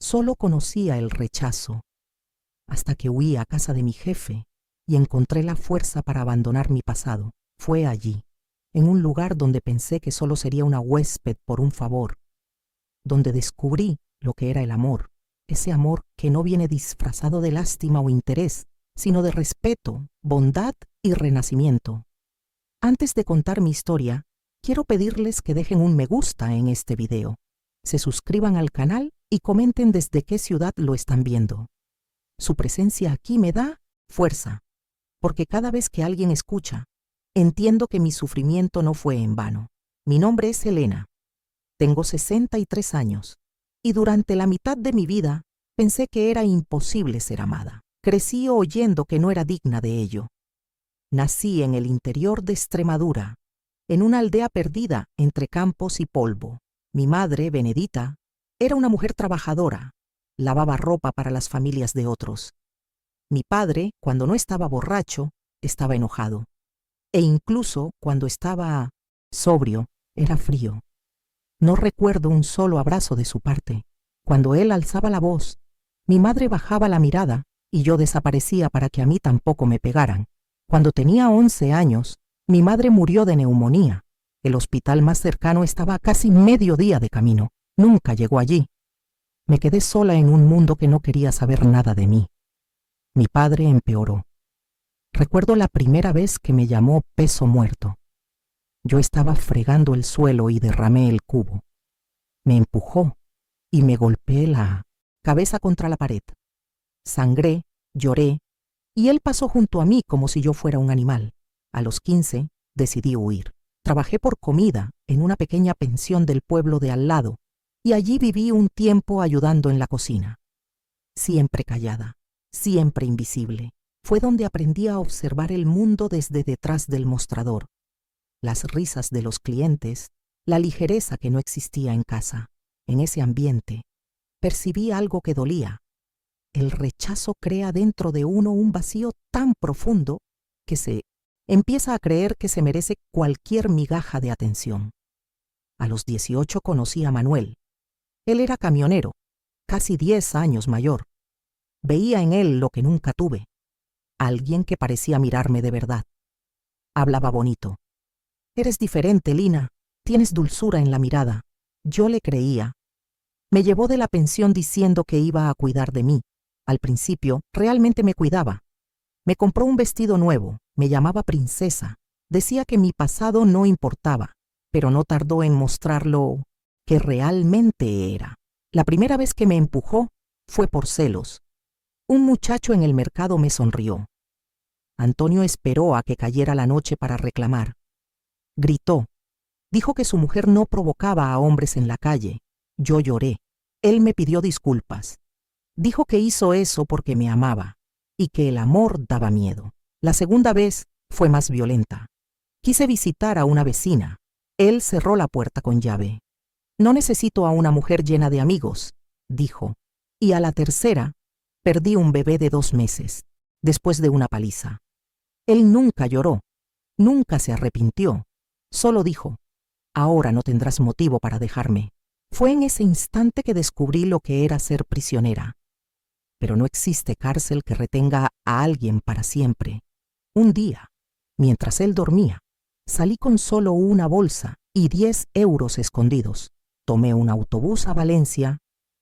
Solo conocía el rechazo, hasta que huí a casa de mi jefe y encontré la fuerza para abandonar mi pasado. Fue allí, en un lugar donde pensé que solo sería una huésped por un favor, donde descubrí lo que era el amor, ese amor que no viene disfrazado de lástima o interés, sino de respeto, bondad y renacimiento. Antes de contar mi historia, quiero pedirles que dejen un me gusta en este video, se suscriban al canal y comenten desde qué ciudad lo están viendo. Su presencia aquí me da fuerza, porque cada vez que alguien escucha, entiendo que mi sufrimiento no fue en vano. Mi nombre es Elena, tengo 63 años, y durante la mitad de mi vida pensé que era imposible ser amada. Crecí oyendo que no era digna de ello. Nací en el interior de Extremadura, en una aldea perdida entre campos y polvo. Mi madre, Benedita, era una mujer trabajadora, lavaba ropa para las familias de otros. Mi padre, cuando no estaba borracho, estaba enojado. E incluso cuando estaba sobrio, era frío. No recuerdo un solo abrazo de su parte. Cuando él alzaba la voz, mi madre bajaba la mirada y yo desaparecía para que a mí tampoco me pegaran. Cuando tenía 11 años, mi madre murió de neumonía. El hospital más cercano estaba a casi medio día de camino. Nunca llegó allí. Me quedé sola en un mundo que no quería saber nada de mí. Mi padre empeoró. Recuerdo la primera vez que me llamó peso muerto. Yo estaba fregando el suelo y derramé el cubo. Me empujó y me golpeé la cabeza contra la pared. Sangré, lloré, y él pasó junto a mí como si yo fuera un animal. A los 15 decidí huir. Trabajé por comida en una pequeña pensión del pueblo de al lado, y allí viví un tiempo ayudando en la cocina. Siempre callada, siempre invisible. Fue donde aprendí a observar el mundo desde detrás del mostrador. Las risas de los clientes, la ligereza que no existía en casa. En ese ambiente, percibí algo que dolía. El rechazo crea dentro de uno un vacío tan profundo que se empieza a creer que se merece cualquier migaja de atención. A los 18 conocí a Manuel. Él era camionero, casi 10 años mayor. Veía en él lo que nunca tuve. Alguien que parecía mirarme de verdad. Hablaba bonito. Eres diferente, Lina. Tienes dulzura en la mirada. Yo le creía. Me llevó de la pensión diciendo que iba a cuidar de mí. Al principio, realmente me cuidaba. Me compró un vestido nuevo, me llamaba princesa. Decía que mi pasado no importaba, pero no tardó en mostrar lo que realmente era. La primera vez que me empujó fue por celos. Un muchacho en el mercado me sonrió. Antonio esperó a que cayera la noche para reclamar. Gritó. Dijo que su mujer no provocaba a hombres en la calle. Yo lloré. Él me pidió disculpas. Dijo que hizo eso porque me amaba y que el amor daba miedo. La segunda vez fue más violenta. Quise visitar a una vecina. Él cerró la puerta con llave. No necesito a una mujer llena de amigos, dijo. Y a la tercera, perdí un bebé de 2 meses, después de una paliza. Él nunca lloró, nunca se arrepintió. Solo dijo, ahora no tendrás motivo para dejarme. Fue en ese instante que descubrí lo que era ser prisionera. Pero no existe cárcel que retenga a alguien para siempre. Un día, mientras él dormía, salí con solo una bolsa y 10 euros escondidos. Tomé un autobús a Valencia,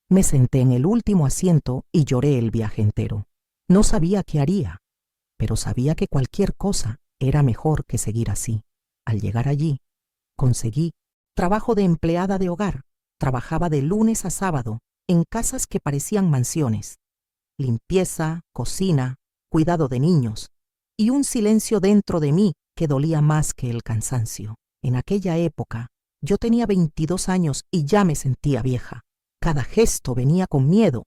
me senté en el último asiento y lloré el viaje entero. No sabía qué haría, pero sabía que cualquier cosa era mejor que seguir así. Al llegar allí, conseguí trabajo de empleada de hogar. Trabajaba de lunes a sábado en casas que parecían mansiones. Limpieza, cocina, cuidado de niños y un silencio dentro de mí que dolía más que el cansancio. En aquella época, yo tenía 22 años y ya me sentía vieja. Cada gesto venía con miedo.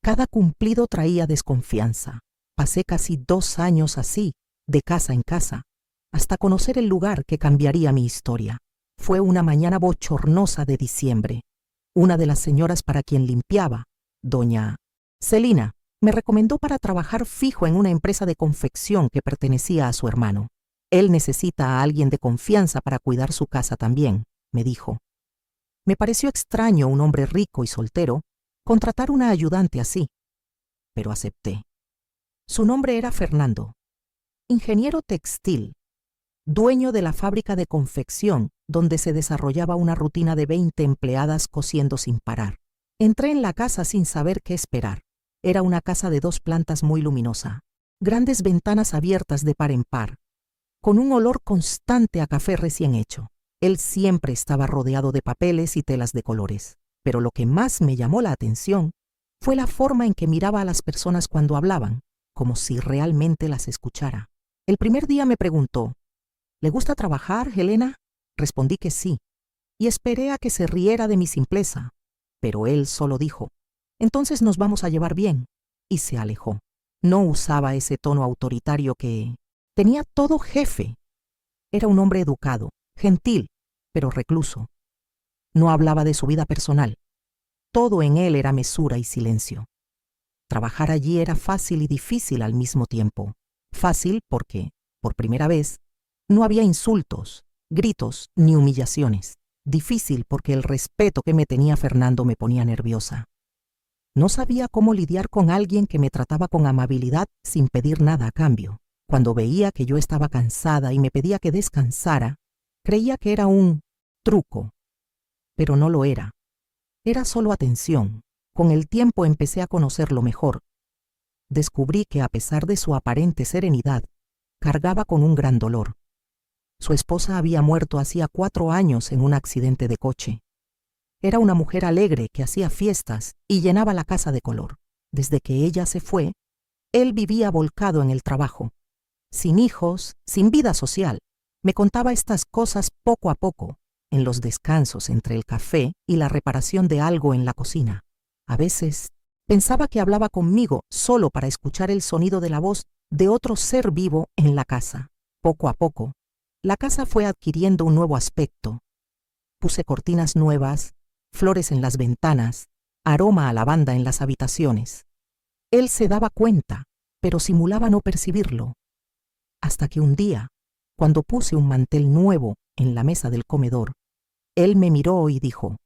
Cada cumplido traía desconfianza. Pasé casi 2 años así, de casa en casa, hasta conocer el lugar que cambiaría mi historia. Fue una mañana bochornosa de diciembre. Una de las señoras para quien limpiaba, doña Celina, me recomendó para trabajar fijo en una empresa de confección que pertenecía a su hermano. Él necesita a alguien de confianza para cuidar su casa también, me dijo. Me pareció extraño un hombre rico y soltero contratar una ayudante así, pero acepté. Su nombre era Fernando, ingeniero textil, dueño de la fábrica de confección donde se desarrollaba una rutina de 20 empleadas cosiendo sin parar. Entré en la casa sin saber qué esperar. Era una casa de 2 plantas muy luminosa, grandes ventanas abiertas de par en par, con un olor constante a café recién hecho. Él siempre estaba rodeado de papeles y telas de colores, pero lo que más me llamó la atención fue la forma en que miraba a las personas cuando hablaban, como si realmente las escuchara. El primer día me preguntó, ¿le gusta trabajar, Helena? Respondí que sí, y esperé a que se riera de mi simpleza, pero él solo dijo, entonces nos vamos a llevar bien, y se alejó. No usaba ese tono autoritario que tenía todo jefe. Era un hombre educado, gentil, pero recluso. No hablaba de su vida personal. Todo en él era mesura y silencio. Trabajar allí era fácil y difícil al mismo tiempo. Fácil porque, por primera vez, no había insultos, gritos ni humillaciones. Difícil porque el respeto que me tenía Fernando me ponía nerviosa. No sabía cómo lidiar con alguien que me trataba con amabilidad sin pedir nada a cambio. Cuando veía que yo estaba cansada y me pedía que descansara, creía que era un truco, pero no lo era. Era solo atención. Con el tiempo empecé a conocerlo mejor. Descubrí que a pesar de su aparente serenidad, cargaba con un gran dolor. Su esposa había muerto hacía 4 años en un accidente de coche. Era una mujer alegre que hacía fiestas y llenaba la casa de color. Desde que ella se fue, él vivía volcado en el trabajo. Sin hijos, sin vida social. Me contaba estas cosas poco a poco, en los descansos entre el café y la reparación de algo en la cocina. A veces pensaba que hablaba conmigo solo para escuchar el sonido de la voz de otro ser vivo en la casa. Poco a poco, la casa fue adquiriendo un nuevo aspecto. Puse cortinas nuevas, flores en las ventanas, aroma a lavanda en las habitaciones. Él se daba cuenta, pero simulaba no percibirlo. Hasta que un día, cuando puse un mantel nuevo en la mesa del comedor, él me miró y dijo,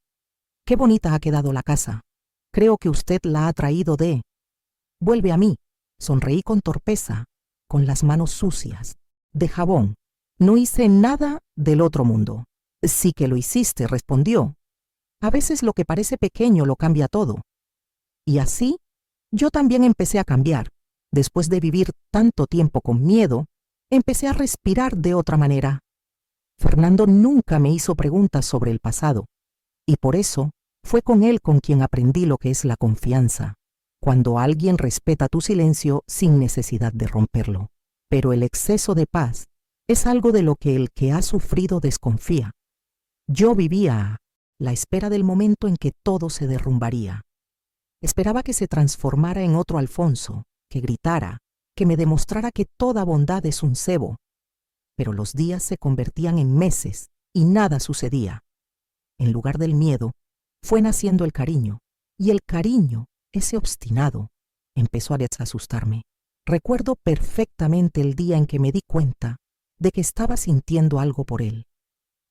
«Qué bonita ha quedado la casa. Creo que usted la ha traído de...». «Vuelve a mí». Sonreí con torpeza, con las manos sucias, de jabón. No hice nada del otro mundo. «Sí que lo hiciste», respondió. «A veces lo que parece pequeño lo cambia todo». Y así, yo también empecé a cambiar. Después de vivir tanto tiempo con miedo, empecé a respirar de otra manera. Fernando nunca me hizo preguntas sobre el pasado, y por eso fue con él con quien aprendí lo que es la confianza, cuando alguien respeta tu silencio sin necesidad de romperlo. Pero el exceso de paz es algo de lo que el que ha sufrido desconfía. Yo vivía a la espera del momento en que todo se derrumbaría. Esperaba que se transformara en otro Alfonso, que gritara, que me demostrara que toda bondad es un cebo. Pero los días se convertían en meses y nada sucedía. En lugar del miedo, fue naciendo el cariño, y el cariño, ese obstinado, empezó a desasustarme. Recuerdo perfectamente el día en que me di cuenta de que estaba sintiendo algo por él.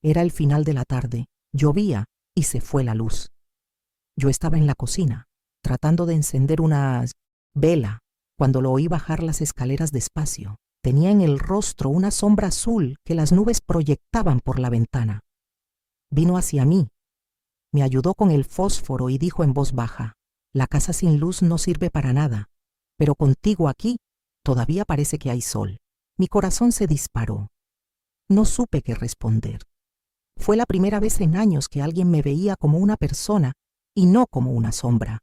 Era el final de la tarde, llovía y se fue la luz. Yo estaba en la cocina, tratando de encender una vela, cuando lo oí bajar las escaleras despacio. Tenía en el rostro una sombra azul que las nubes proyectaban por la ventana. Vino hacia mí, me ayudó con el fósforo y dijo en voz baja, «La casa sin luz no sirve para nada, pero contigo aquí todavía parece que hay sol». Mi corazón se disparó. No supe qué responder. Fue la primera vez en años que alguien me veía como una persona y no como una sombra.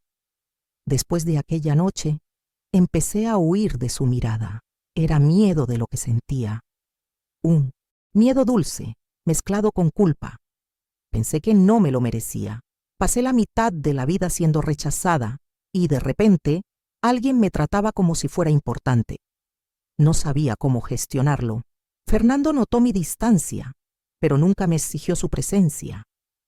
Después de aquella noche, empecé a huir de su mirada. Era miedo de lo que sentía. Un miedo dulce, mezclado con culpa. Pensé que no me lo merecía. Pasé la mitad de la vida siendo rechazada y, de repente, alguien me trataba como si fuera importante. No sabía cómo gestionarlo. Fernando notó mi distancia, pero nunca me exigió su presencia.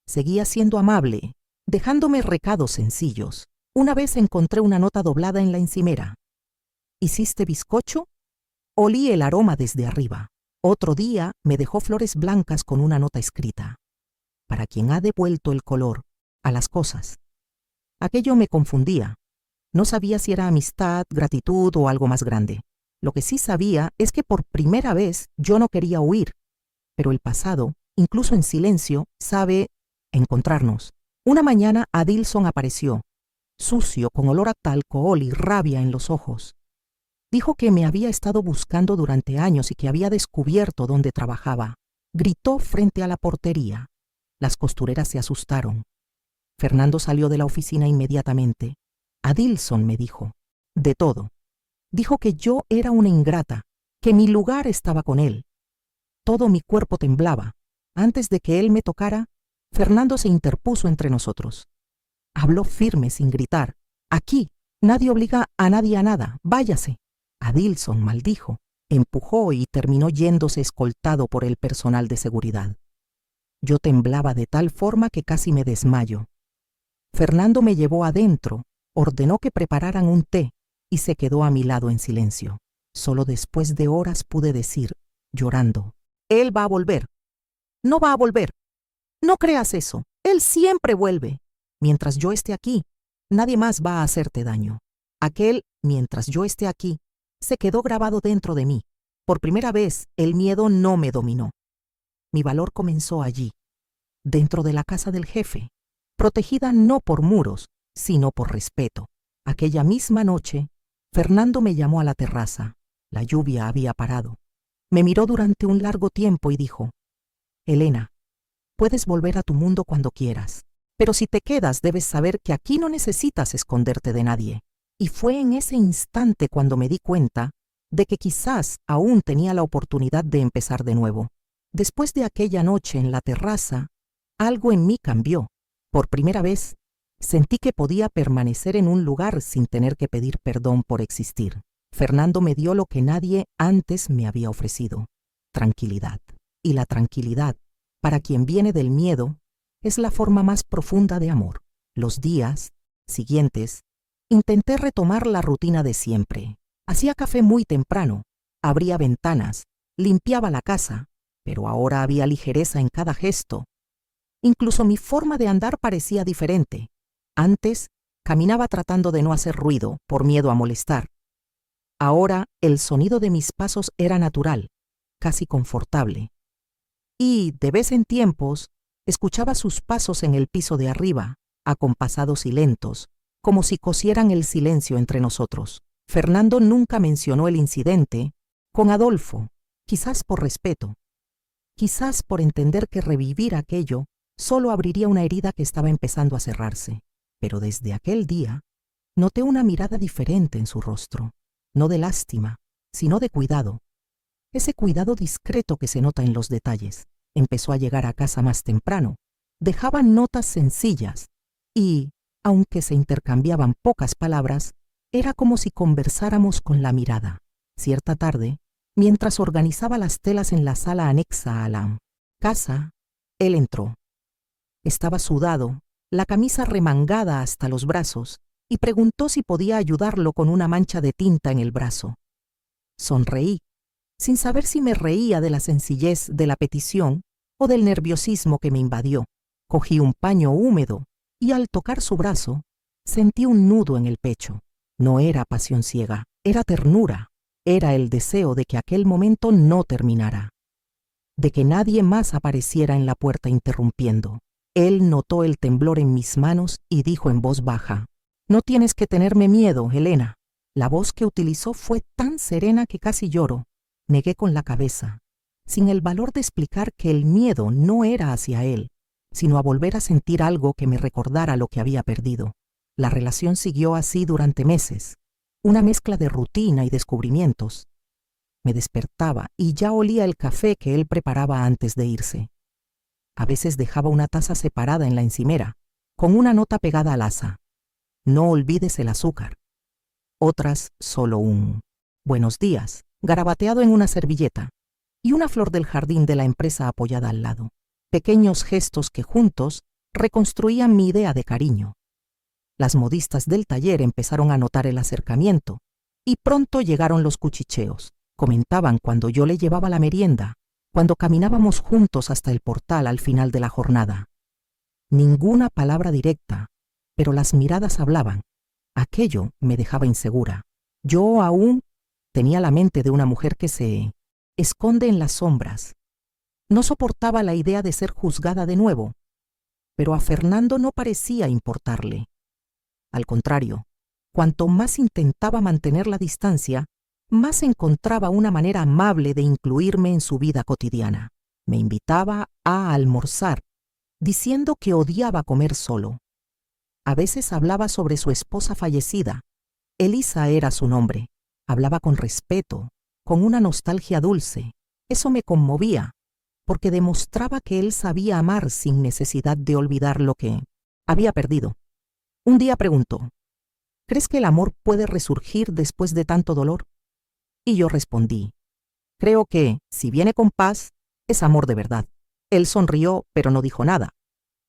Seguía siendo amable, dejándome recados sencillos. Una vez encontré una nota doblada en la encimera. «¿Hiciste bizcocho?» Olí el aroma desde arriba. Otro día me dejó flores blancas con una nota escrita. «Para quien ha devuelto el color a las cosas». Aquello me confundía. No sabía si era amistad, gratitud o algo más grande. Lo que sí sabía es que por primera vez yo no quería huir, pero el pasado, incluso en silencio, sabe encontrarnos. Una mañana Adilson apareció, sucio, con olor a alcohol y rabia en los ojos. Dijo que me había estado buscando durante años y que había descubierto dónde trabajaba. Gritó frente a la portería. Las costureras se asustaron. Fernando salió de la oficina inmediatamente. Adilson me dijo, de todo. Dijo que yo era una ingrata, que mi lugar estaba con él. Todo mi cuerpo temblaba. Antes de que él me tocara, Fernando se interpuso entre nosotros. Habló firme, sin gritar. Aquí, nadie obliga a nadie a nada. Váyase. Adilson maldijo, empujó y terminó yéndose escoltado por el personal de seguridad. Yo temblaba de tal forma que casi me desmayo. Fernando me llevó adentro, ordenó que prepararan un té y se quedó a mi lado en silencio. Solo después de horas pude decir, llorando, él va a volver. No va a volver. No creas eso. Él siempre vuelve. Mientras yo esté aquí, nadie más va a hacerte daño. Aquel, mientras yo esté aquí, se quedó grabado dentro de mí. Por primera vez, el miedo no me dominó. Mi valor comenzó allí, dentro de la casa del jefe, protegida no por muros, sino por respeto. Aquella misma noche, Fernando me llamó a la terraza. La lluvia había parado. Me miró durante un largo tiempo y dijo, Elena, puedes volver a tu mundo cuando quieras, pero si te quedas debes saber que aquí no necesitas esconderte de nadie. Y fue en ese instante cuando me di cuenta de que quizás aún tenía la oportunidad de empezar de nuevo. Después de aquella noche en la terraza, algo en mí cambió. Por primera vez, sentí que podía permanecer en un lugar sin tener que pedir perdón por existir. Fernando me dio lo que nadie antes me había ofrecido, tranquilidad. Y la tranquilidad, para quien viene del miedo, es la forma más profunda de amor. Los días siguientes, intenté retomar la rutina de siempre. Hacía café muy temprano, abría ventanas, limpiaba la casa, pero ahora había ligereza en cada gesto. Incluso mi forma de andar parecía diferente. Antes, caminaba tratando de no hacer ruido, por miedo a molestar. Ahora, el sonido de mis pasos era natural, casi confortable. Y, de vez en tiempos, escuchaba sus pasos en el piso de arriba, acompasados y lentos, como si cosieran el silencio entre nosotros. Fernando nunca mencionó el incidente con Adolfo, quizás por respeto, quizás por entender que revivir aquello solo abriría una herida que estaba empezando a cerrarse. Pero desde aquel día, noté una mirada diferente en su rostro, no de lástima, sino de cuidado. Ese cuidado discreto que se nota en los detalles. Empezó a llegar a casa más temprano, dejaba notas sencillas y, aunque se intercambiaban pocas palabras, era como si conversáramos con la mirada. Cierta tarde, mientras organizaba las telas en la sala anexa a la casa, él entró. Estaba sudado, la camisa remangada hasta los brazos, y preguntó si podía ayudarlo con una mancha de tinta en el brazo. Sonreí, sin saber si me reía de la sencillez de la petición o del nerviosismo que me invadió. Cogí un paño húmedo y al tocar su brazo, sentí un nudo en el pecho. No era pasión ciega, era ternura, era el deseo de que aquel momento no terminara, de que nadie más apareciera en la puerta interrumpiendo. Él notó el temblor en mis manos y dijo en voz baja, «No tienes que tenerme miedo, Elena». La voz que utilizó fue tan serena que casi lloro. Negué con la cabeza, sin el valor de explicar que el miedo no era hacia él, sino a volver a sentir algo que me recordara lo que había perdido. La relación siguió así durante meses, una mezcla de rutina y descubrimientos. Me despertaba y ya olía el café que él preparaba antes de irse. A veces dejaba una taza separada en la encimera, con una nota pegada al asa. «No olvides el azúcar». Otras solo un «buenos días», garabateado en una servilleta, y una flor del jardín de la empresa apoyada al lado. Pequeños gestos que juntos reconstruían mi idea de cariño. Las modistas del taller empezaron a notar el acercamiento, y pronto llegaron los cuchicheos. Comentaban cuando yo le llevaba la merienda, cuando caminábamos juntos hasta el portal al final de la jornada. Ninguna palabra directa, pero las miradas hablaban. Aquello me dejaba insegura. Yo aún tenía la mente de una mujer que se esconde en las sombras. No soportaba la idea de ser juzgada de nuevo, pero a Fernando no parecía importarle. Al contrario, cuanto más intentaba mantener la distancia, más encontraba una manera amable de incluirme en su vida cotidiana. Me invitaba a almorzar, diciendo que odiaba comer solo. A veces hablaba sobre su esposa fallecida. Elisa era su nombre. Hablaba con respeto, con una nostalgia dulce. Eso me conmovía, porque demostraba que él sabía amar sin necesidad de olvidar lo que había perdido. Un día preguntó, ¿crees que el amor puede resurgir después de tanto dolor? Y yo respondí, creo que, si viene con paz, es amor de verdad. Él sonrió, pero no dijo nada.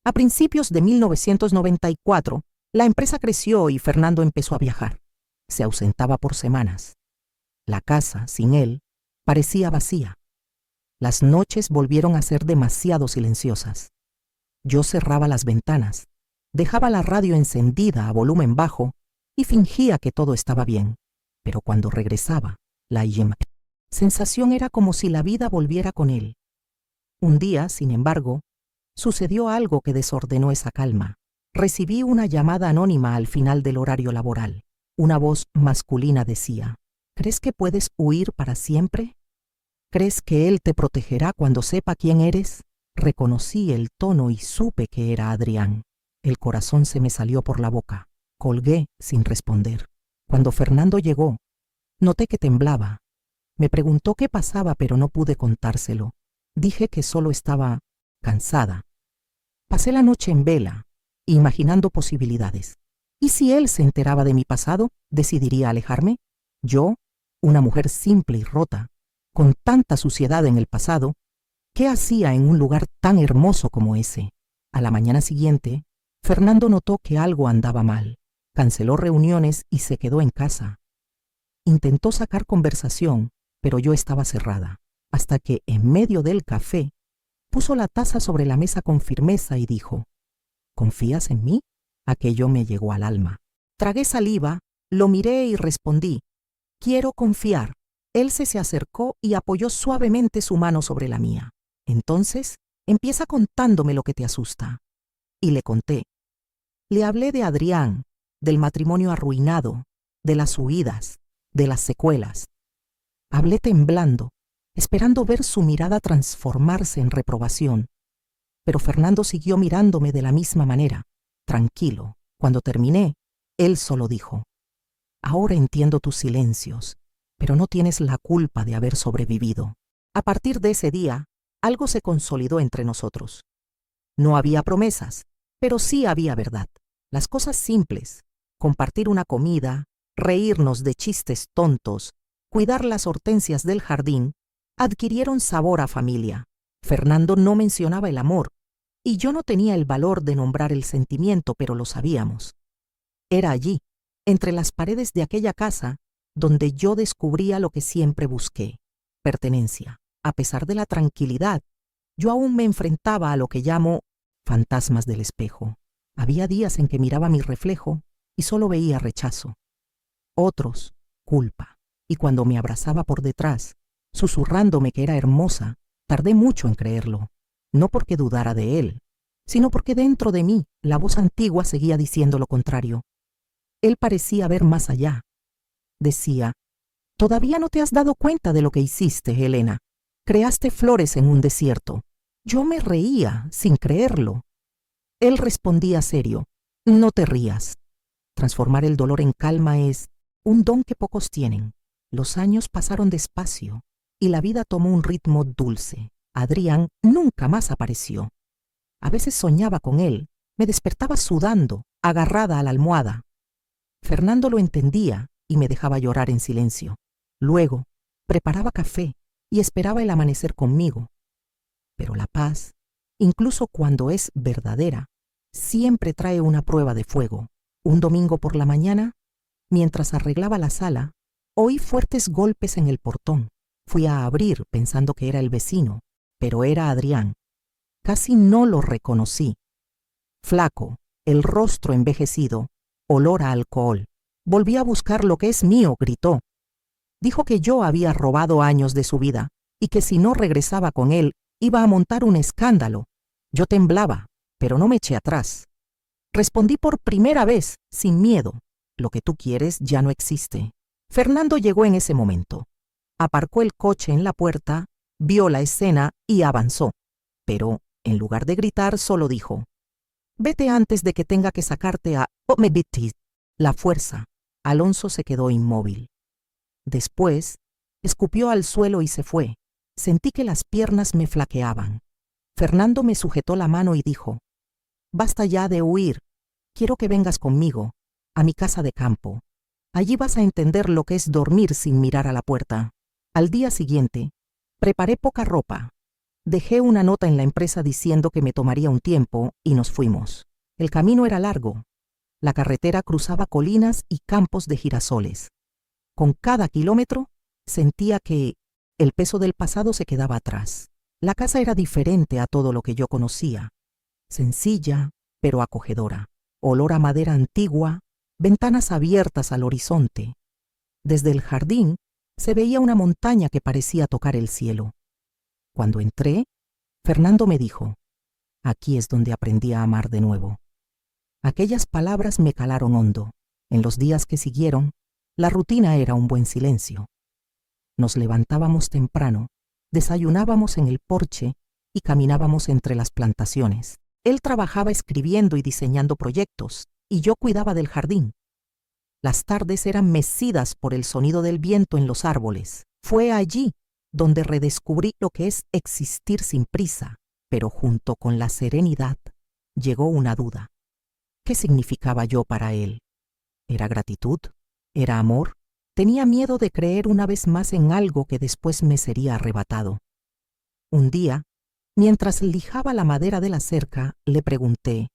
A principios de 1994, la empresa creció y Fernando empezó a viajar. Se ausentaba por semanas. La casa, sin él, parecía vacía. Las noches volvieron a ser demasiado silenciosas. Yo cerraba las ventanas, dejaba la radio encendida a volumen bajo y fingía que todo estaba bien. Pero cuando regresaba, la sensación era como si la vida volviera con él. Un día, sin embargo, sucedió algo que desordenó esa calma. Recibí una llamada anónima al final del horario laboral. Una voz masculina decía, ¿crees que puedes huir para siempre? ¿Crees que él te protegerá cuando sepa quién eres? Reconocí el tono y supe que era Adrián. El corazón se me salió por la boca. Colgué sin responder. Cuando Fernando llegó, noté que temblaba. Me preguntó qué pasaba, pero no pude contárselo. Dije que solo estaba cansada. Pasé la noche en vela, imaginando posibilidades. ¿Y si él se enteraba de mi pasado, decidiría alejarme? Yo, una mujer simple y rota, con tanta suciedad en el pasado, ¿qué hacía en un lugar tan hermoso como ese? A la mañana siguiente, Fernando notó que algo andaba mal. Canceló reuniones y se quedó en casa. Intentó sacar conversación, pero yo estaba cerrada, hasta que, en medio del café, puso la taza sobre la mesa con firmeza y dijo, ¿confías en mí? Aquello me llegó al alma. Tragué saliva, lo miré y respondí, quiero confiar. Él se acercó y apoyó suavemente su mano sobre la mía. Entonces, empieza contándome lo que te asusta. Y le conté. Le hablé de Adrián, del matrimonio arruinado, de las huidas, de las secuelas. Hablé temblando, esperando ver su mirada transformarse en reprobación. Pero Fernando siguió mirándome de la misma manera, tranquilo. Cuando terminé, él solo dijo, ahora entiendo tus silencios, pero no tienes la culpa de haber sobrevivido. A partir de ese día, algo se consolidó entre nosotros. No había promesas, pero sí había verdad. Las cosas simples, compartir una comida, reírnos de chistes tontos, cuidar las hortensias del jardín, adquirieron sabor a familia. Fernando no mencionaba el amor, y yo no tenía el valor de nombrar el sentimiento, pero lo sabíamos. Era allí, entre las paredes de aquella casa, donde yo descubría lo que siempre busqué, pertenencia. A pesar de la tranquilidad, yo aún me enfrentaba a lo que llamo fantasmas del espejo. Había días en que miraba mi reflejo y solo veía rechazo. Otros, culpa. Y cuando me abrazaba por detrás, susurrándome que era hermosa, tardé mucho en creerlo. No porque dudara de él, sino porque dentro de mí la voz antigua seguía diciendo lo contrario. Él parecía ver más allá. Decía, todavía no te has dado cuenta de lo que hiciste, Elena. Creaste flores en un desierto. Yo me reía, sin creerlo. Él respondía serio, no te rías. Transformar el dolor en calma es un don que pocos tienen. Los años pasaron despacio y la vida tomó un ritmo dulce. Adrián nunca más apareció. A veces soñaba con él, me despertaba sudando, agarrada a la almohada. Fernando lo entendía y me dejaba llorar en silencio. Luego, preparaba café y esperaba el amanecer conmigo. Pero la paz, incluso cuando es verdadera, siempre trae una prueba de fuego. Un domingo por la mañana, mientras arreglaba la sala, oí fuertes golpes en el portón. Fui a abrir pensando que era el vecino, pero era Adrián. Casi no lo reconocí. Flaco, el rostro envejecido, olor a alcohol. Volví a buscar lo que es mío, gritó. Dijo que yo había robado años de su vida y que si no regresaba con él, iba a montar un escándalo. Yo temblaba, pero no me eché atrás. Respondí por primera vez, sin miedo. Lo que tú quieres ya no existe. Fernando llegó en ese momento. Aparcó el coche en la puerta, vio la escena y avanzó. Pero, en lugar de gritar, solo dijo: «Vete antes de que tenga que sacarte a la fuerza». Alonso se quedó inmóvil. Después, escupió al suelo y se fue. Sentí que las piernas me flaqueaban. Fernando me sujetó la mano y dijo: «Basta ya de huir. Quiero que vengas conmigo, a mi casa de campo. Allí vas a entender lo que es dormir sin mirar a la puerta». Al día siguiente, preparé poca ropa. Dejé una nota en la empresa diciendo que me tomaría un tiempo y nos fuimos. El camino era largo. La carretera cruzaba colinas y campos de girasoles. Con cada kilómetro sentía que el peso del pasado se quedaba atrás. La casa era diferente a todo lo que yo conocía. Sencilla, pero acogedora. Olor a madera antigua, ventanas abiertas al horizonte. Desde el jardín se veía una montaña que parecía tocar el cielo. Cuando entré, Fernando me dijo: «Aquí es donde aprendí a amar de nuevo». Aquellas palabras me calaron hondo. En los días que siguieron, la rutina era un buen silencio. Nos levantábamos temprano, desayunábamos en el porche y caminábamos entre las plantaciones. Él trabajaba escribiendo y diseñando proyectos, y yo cuidaba del jardín. Las tardes eran mecidas por el sonido del viento en los árboles. Fue allí donde redescubrí lo que es existir sin prisa, pero junto con la serenidad llegó una duda. ¿Qué significaba yo para él? ¿Era gratitud? ¿Era amor? Tenía miedo de creer una vez más en algo que después me sería arrebatado. Un día, mientras lijaba la madera de la cerca, le pregunté: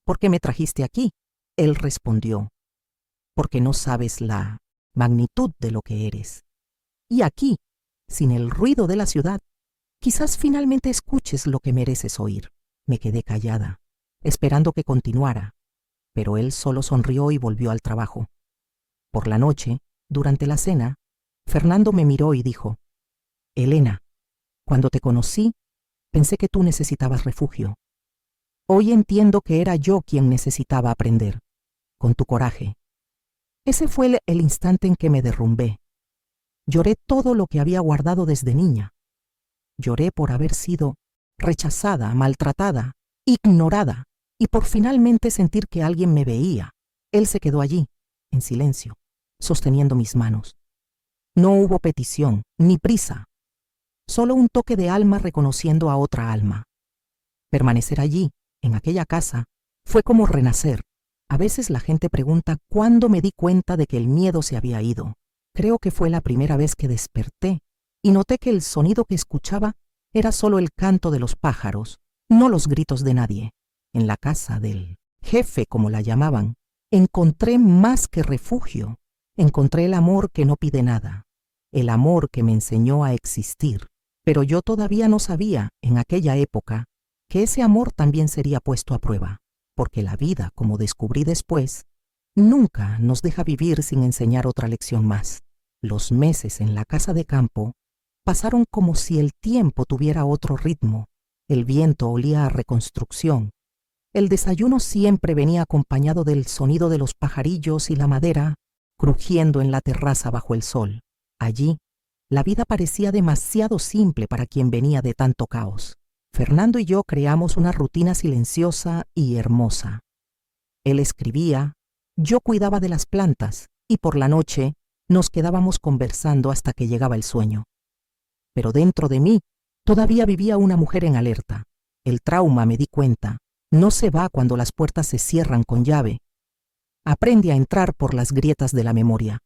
«¿Por qué me trajiste aquí?». Él respondió: «Porque no sabes la magnitud de lo que eres. Y aquí, sin el ruido de la ciudad, quizás finalmente escuches lo que mereces oír». Me quedé callada, esperando que continuara, pero él solo sonrió y volvió al trabajo. Por la noche, durante la cena, Fernando me miró y dijo: «Elena, cuando te conocí, pensé que tú necesitabas refugio. Hoy entiendo que era yo quien necesitaba aprender, con tu coraje». Ese fue el instante en que me derrumbé. Lloré todo lo que había guardado desde niña. Lloré por haber sido rechazada, maltratada, ignorada, y por finalmente sentir que alguien me veía. Él se quedó allí, en silencio, sosteniendo mis manos. No hubo petición, ni prisa. Solo un toque de alma reconociendo a otra alma. Permanecer allí, en aquella casa, fue como renacer. A veces la gente pregunta cuándo me di cuenta de que el miedo se había ido. Creo que fue la primera vez que desperté y noté que el sonido que escuchaba era solo el canto de los pájaros, no los gritos de nadie. En la casa del jefe, como la llamaban, encontré más que refugio. Encontré el amor que no pide nada, el amor que me enseñó a existir. Pero yo todavía no sabía, en aquella época, que ese amor también sería puesto a prueba, porque la vida, como descubrí después, nunca nos deja vivir sin enseñar otra lección más. Los meses en la casa de campo pasaron como si el tiempo tuviera otro ritmo. El viento olía a reconstrucción. El desayuno siempre venía acompañado del sonido de los pajarillos y la madera crujiendo en la terraza bajo el sol. Allí, la vida parecía demasiado simple para quien venía de tanto caos. Fernando y yo creamos una rutina silenciosa y hermosa. Él escribía, yo cuidaba de las plantas y por la noche nos quedábamos conversando hasta que llegaba el sueño. Pero dentro de mí todavía vivía una mujer en alerta. El trauma, me di cuenta, no se va cuando las puertas se cierran con llave. Aprende a entrar por las grietas de la memoria.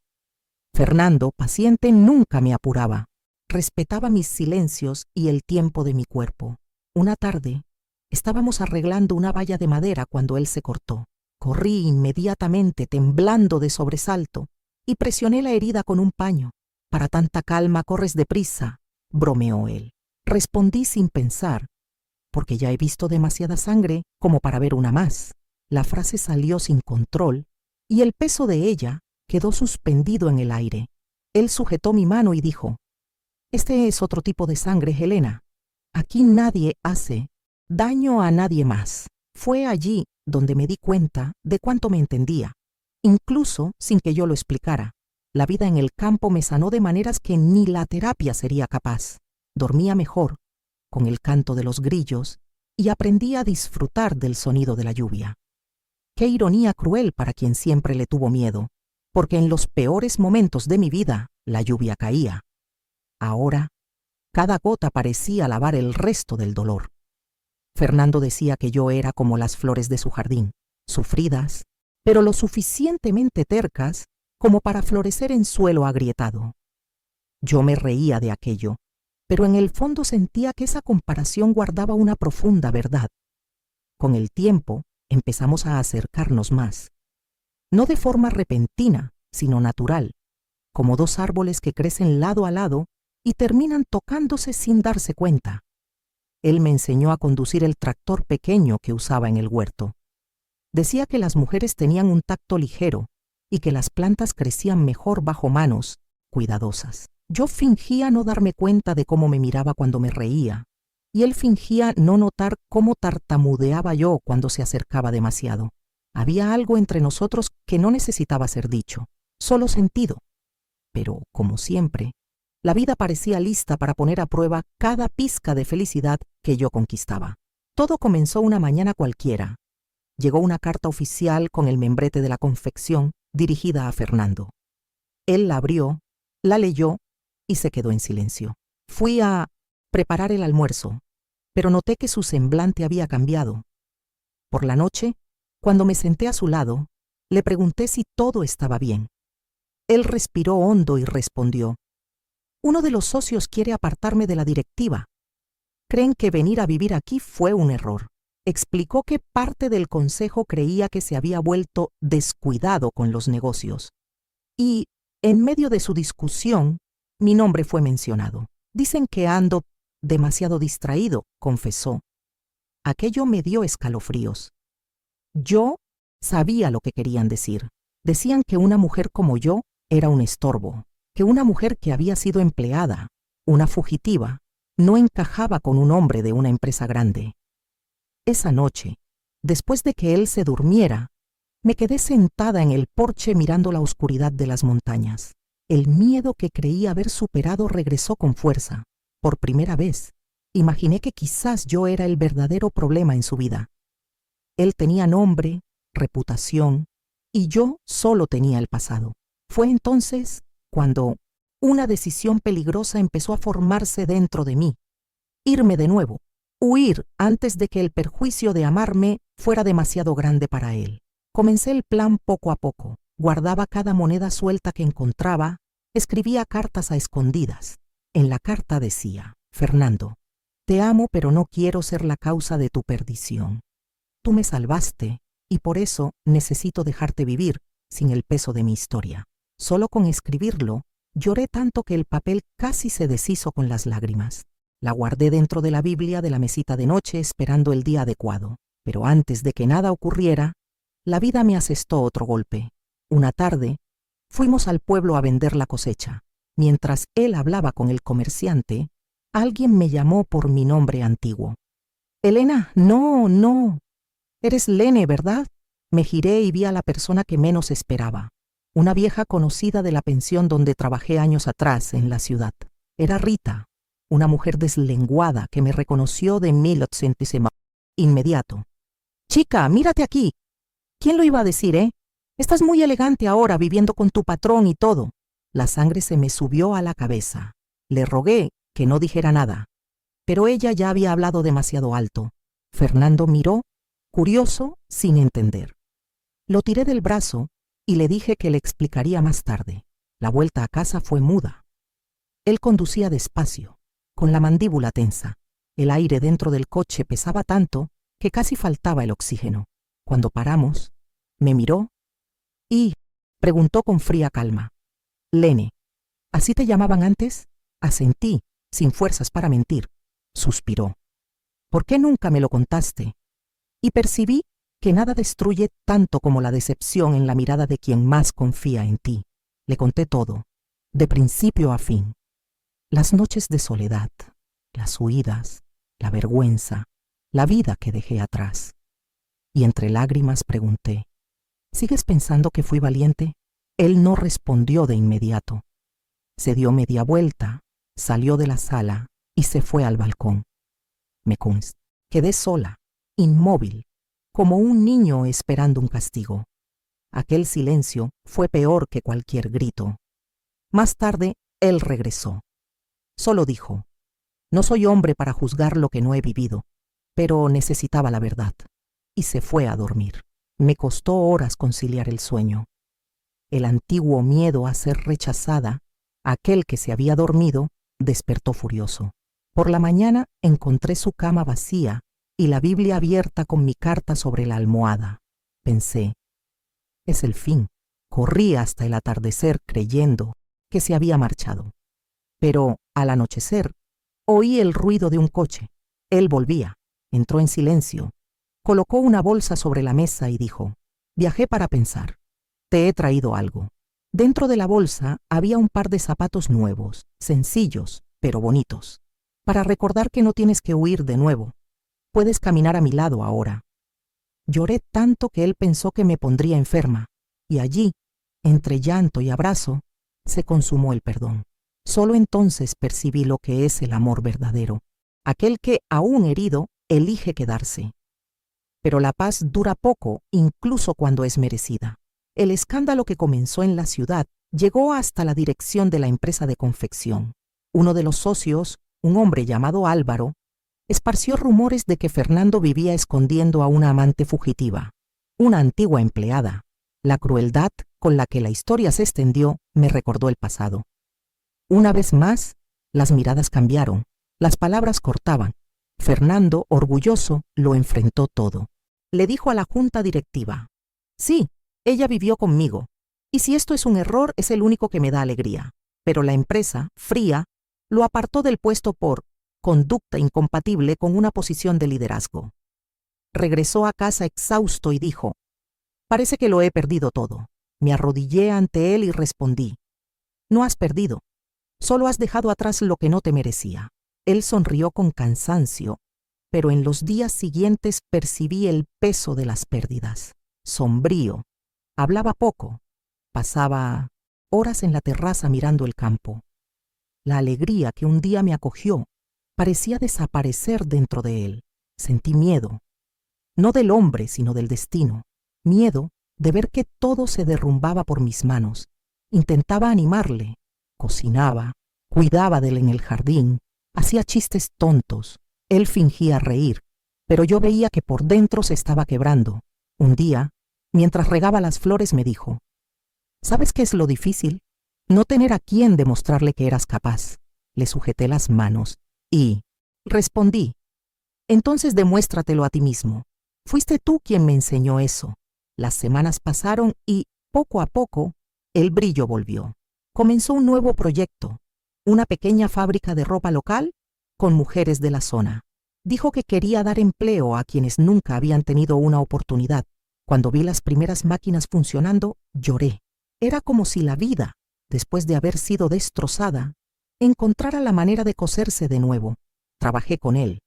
Fernando, paciente, nunca me apuraba. Respetaba mis silencios y el tiempo de mi cuerpo. Una tarde, estábamos arreglando una valla de madera cuando él se cortó. Corrí inmediatamente, temblando de sobresalto, y presioné la herida con un paño. «Para tanta calma corres deprisa», bromeó él. Respondí sin pensar, porque ya he visto demasiada sangre como para ver una más. La frase salió sin control y el peso de ella quedó suspendido en el aire. Él sujetó mi mano y dijo: «Este es otro tipo de sangre, Helena. Aquí nadie hace daño a nadie más». Fue allí donde me di cuenta de cuánto me entendía, incluso sin que yo lo explicara. La vida en el campo me sanó de maneras que ni la terapia sería capaz. Dormía mejor, con el canto de los grillos, y aprendí a disfrutar del sonido de la lluvia. Qué ironía cruel para quien siempre le tuvo miedo, porque en los peores momentos de mi vida la lluvia caía. Ahora, cada gota parecía lavar el resto del dolor. Fernando decía que yo era como las flores de su jardín, sufridas, pero lo suficientemente tercas como para florecer en suelo agrietado. Yo me reía de aquello, pero en el fondo sentía que esa comparación guardaba una profunda verdad. Con el tiempo empezamos a acercarnos más, no de forma repentina, sino natural, como dos árboles que crecen lado a lado y terminan tocándose sin darse cuenta. Él me enseñó a conducir el tractor pequeño que usaba en el huerto. Decía que las mujeres tenían un tacto ligero y que las plantas crecían mejor bajo manos cuidadosas. Yo fingía no darme cuenta de cómo me miraba cuando me reía, y él fingía no notar cómo tartamudeaba yo cuando se acercaba demasiado. Había algo entre nosotros que no necesitaba ser dicho, solo sentido. Pero, como siempre, la vida parecía lista para poner a prueba cada pizca de felicidad que yo conquistaba. Todo comenzó una mañana cualquiera. Llegó una carta oficial con el membrete de la confección dirigida a Fernando. Él la abrió, la leyó y se quedó en silencio. Fui a preparar el almuerzo, pero noté que su semblante había cambiado. Por la noche, cuando me senté a su lado, le pregunté si todo estaba bien. Él respiró hondo y respondió: «Uno de los socios quiere apartarme de la directiva. Creen que venir a vivir aquí fue un error». Explicó que parte del consejo creía que se había vuelto descuidado con los negocios. Y, en medio de su discusión, mi nombre fue mencionado. «Dicen que ando demasiado distraído», confesó. Aquello me dio escalofríos. Yo sabía lo que querían decir. Decían que una mujer como yo era un estorbo, que una mujer que había sido empleada, una fugitiva, no encajaba con un hombre de una empresa grande. Esa noche, después de que él se durmiera, me quedé sentada en el porche mirando la oscuridad de las montañas. El miedo que creí haber superado regresó con fuerza. Por primera vez, imaginé que quizás yo era el verdadero problema en su vida. Él tenía nombre, reputación, y yo solo tenía el pasado. Fue entonces cuando una decisión peligrosa empezó a formarse dentro de mí. Irme de nuevo, huir antes de que el perjuicio de amarme fuera demasiado grande para él. Comencé el plan poco a poco. Guardaba cada moneda suelta que encontraba, escribía cartas a escondidas. En la carta decía: «Fernando, te amo, pero no quiero ser la causa de tu perdición. Tú me salvaste y por eso necesito dejarte vivir sin el peso de mi historia». Solo con escribirlo, lloré tanto que el papel casi se deshizo con las lágrimas. La guardé dentro de la Biblia de la mesita de noche esperando el día adecuado. Pero antes de que nada ocurriera, la vida me asestó otro golpe. Una tarde, fuimos al pueblo a vender la cosecha. Mientras él hablaba con el comerciante, alguien me llamó por mi nombre antiguo. «Helena, no. Eres Lene, ¿verdad?». Me giré y vi a la persona que menos esperaba. Una vieja conocida de la pensión donde trabajé años atrás en la ciudad. Era Rita, una mujer deslenguada que me reconoció de inmediato. «Chica, mírate aquí. ¿Quién lo iba a decir, eh? Estás muy elegante ahora, viviendo con tu patrón y todo». La sangre se me subió a la cabeza. Le rogué que no dijera nada, pero ella ya había hablado demasiado alto. Fernando miró, curioso, sin entender. Lo tiré del brazo y le dije que le explicaría más tarde. La vuelta a casa fue muda. Él conducía despacio, con la mandíbula tensa. El aire dentro del coche pesaba tanto que casi faltaba el oxígeno. Cuando paramos, me miró y preguntó con fría calma: «Lene, ¿así te llamaban antes?». Asentí, sin fuerzas para mentir. Suspiró. «¿Por qué nunca me lo contaste?». Y percibí que nada destruye tanto como la decepción en la mirada de quien más confía en ti. Le conté todo, de principio a fin. Las noches de soledad, las huidas, la vergüenza, la vida que dejé atrás. Y entre lágrimas pregunté, ¿sigues pensando que fui valiente? Él no respondió de inmediato. Se dio media vuelta, salió de la sala y se fue al balcón. Me consta. Quedé sola, inmóvil, como un niño esperando un castigo. Aquel silencio fue peor que cualquier grito. Más tarde, él regresó. Solo dijo, no soy hombre para juzgar lo que no he vivido, pero necesitaba la verdad. Y se fue a dormir. Me costó horas conciliar el sueño. El antiguo miedo a ser rechazada, aquel que se había dormido, despertó furioso. Por la mañana encontré su cama vacía y la Biblia abierta con mi carta sobre la almohada. Pensé, es el fin. Corrí hasta el atardecer creyendo que se había marchado. Pero al anochecer oí el ruido de un coche. Él volvía, entró en silencio, colocó una bolsa sobre la mesa y dijo, viajé para pensar. Te he traído algo. Dentro de la bolsa había un par de zapatos nuevos, sencillos, pero bonitos, para recordar que no tienes que huir de nuevo. Puedes caminar a mi lado ahora. Lloré tanto que él pensó que me pondría enferma, y allí, entre llanto y abrazo, se consumó el perdón. Solo entonces percibí lo que es el amor verdadero, aquel que, aún herido, elige quedarse. Pero la paz dura poco, incluso cuando es merecida. El escándalo que comenzó en la ciudad llegó hasta la dirección de la empresa de confección. Uno de los socios, un hombre llamado Álvaro, esparció rumores de que Fernando vivía escondiendo a una amante fugitiva, una antigua empleada. La crueldad con la que la historia se extendió me recordó el pasado. Una vez más, las miradas cambiaron, las palabras cortaban. Fernando, orgulloso, lo enfrentó todo. Le dijo a la junta directiva, sí, ella vivió conmigo, y si esto es un error es el único que me da alegría. Pero la empresa, fría, lo apartó del puesto por conducta incompatible con una posición de liderazgo. Regresó a casa exhausto y dijo, parece que lo he perdido todo. Me arrodillé ante él y respondí, no has perdido, solo has dejado atrás lo que no te merecía. Él sonrió con cansancio, pero en los días siguientes percibí el peso de las pérdidas. Sombrío, hablaba poco, pasaba horas en la terraza mirando el campo. La alegría que un día me acogió parecía desaparecer dentro de él. Sentí miedo, no del hombre, sino del destino. Miedo de ver que todo se derrumbaba por mis manos. Intentaba animarle, cocinaba, cuidaba de él en el jardín, hacía chistes tontos. Él fingía reír, pero yo veía que por dentro se estaba quebrando. Un día, mientras regaba las flores, me dijo, ¿sabes qué es lo difícil? No tener a quien demostrarle que eras capaz. Le sujeté las manos y respondí, entonces demuéstratelo a ti mismo. Fuiste tú quien me enseñó eso. Las semanas pasaron y, poco a poco, el brillo volvió. Comenzó un nuevo proyecto, una pequeña fábrica de ropa local con mujeres de la zona. Dijo que quería dar empleo a quienes nunca habían tenido una oportunidad. Cuando vi las primeras máquinas funcionando, lloré. Era como si la vida, después de haber sido destrozada, encontrara la manera de coserse de nuevo. Trabajé con él.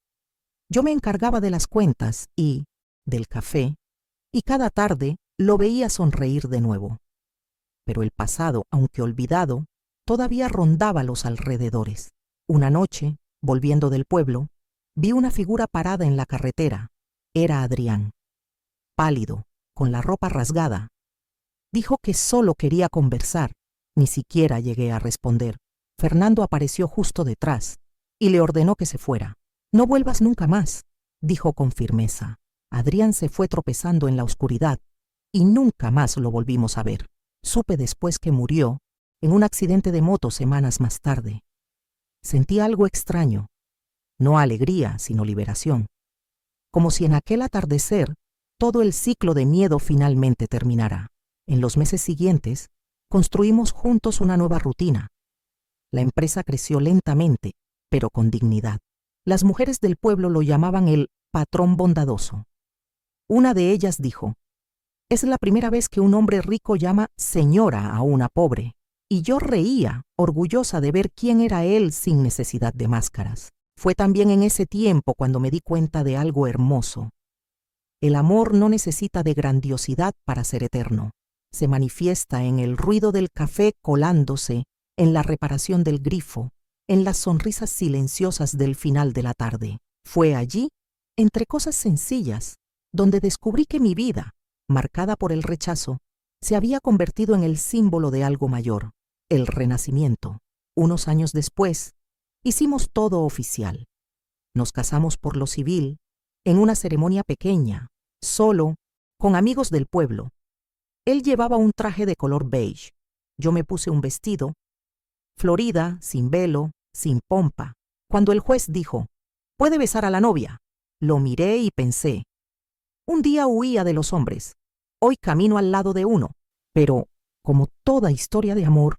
Yo me encargaba de las cuentas y del café, y cada tarde lo veía sonreír de nuevo. Pero el pasado, aunque olvidado, todavía rondaba los alrededores. Una noche, volviendo del pueblo, vi una figura parada en la carretera. Era Adrián. Pálido, con la ropa rasgada. Dijo que solo quería conversar. Ni siquiera llegué a responder. Fernando apareció justo detrás y le ordenó que se fuera. No vuelvas nunca más, dijo con firmeza. Adrián se fue tropezando en la oscuridad y nunca más lo volvimos a ver. Supe después que murió en un accidente de moto semanas más tarde. Sentí algo extraño, no alegría, sino liberación. Como si en aquel atardecer todo el ciclo de miedo finalmente terminara. En los meses siguientes, construimos juntos una nueva rutina. La empresa creció lentamente, pero con dignidad. Las mujeres del pueblo lo llamaban el patrón bondadoso. Una de ellas dijo: «Es la primera vez que un hombre rico llama señora a una pobre». Y yo reía, orgullosa de ver quién era él sin necesidad de máscaras. Fue también en ese tiempo cuando me di cuenta de algo hermoso. El amor no necesita de grandiosidad para ser eterno. Se manifiesta en el ruido del café colándose, en la reparación del grifo, en las sonrisas silenciosas del final de la tarde. Fue allí, entre cosas sencillas, donde descubrí que mi vida, marcada por el rechazo, se había convertido en el símbolo de algo mayor, el renacimiento. Unos años después, hicimos todo oficial. Nos casamos por lo civil, en una ceremonia pequeña, solo, con amigos del pueblo. Él llevaba un traje de color beige. Yo me puse un vestido, florida, sin velo, sin pompa. Cuando el juez dijo: «¿Puede besar a la novia?», lo miré y pensé: un día huía de los hombres, hoy camino al lado de uno. Pero, como toda historia de amor,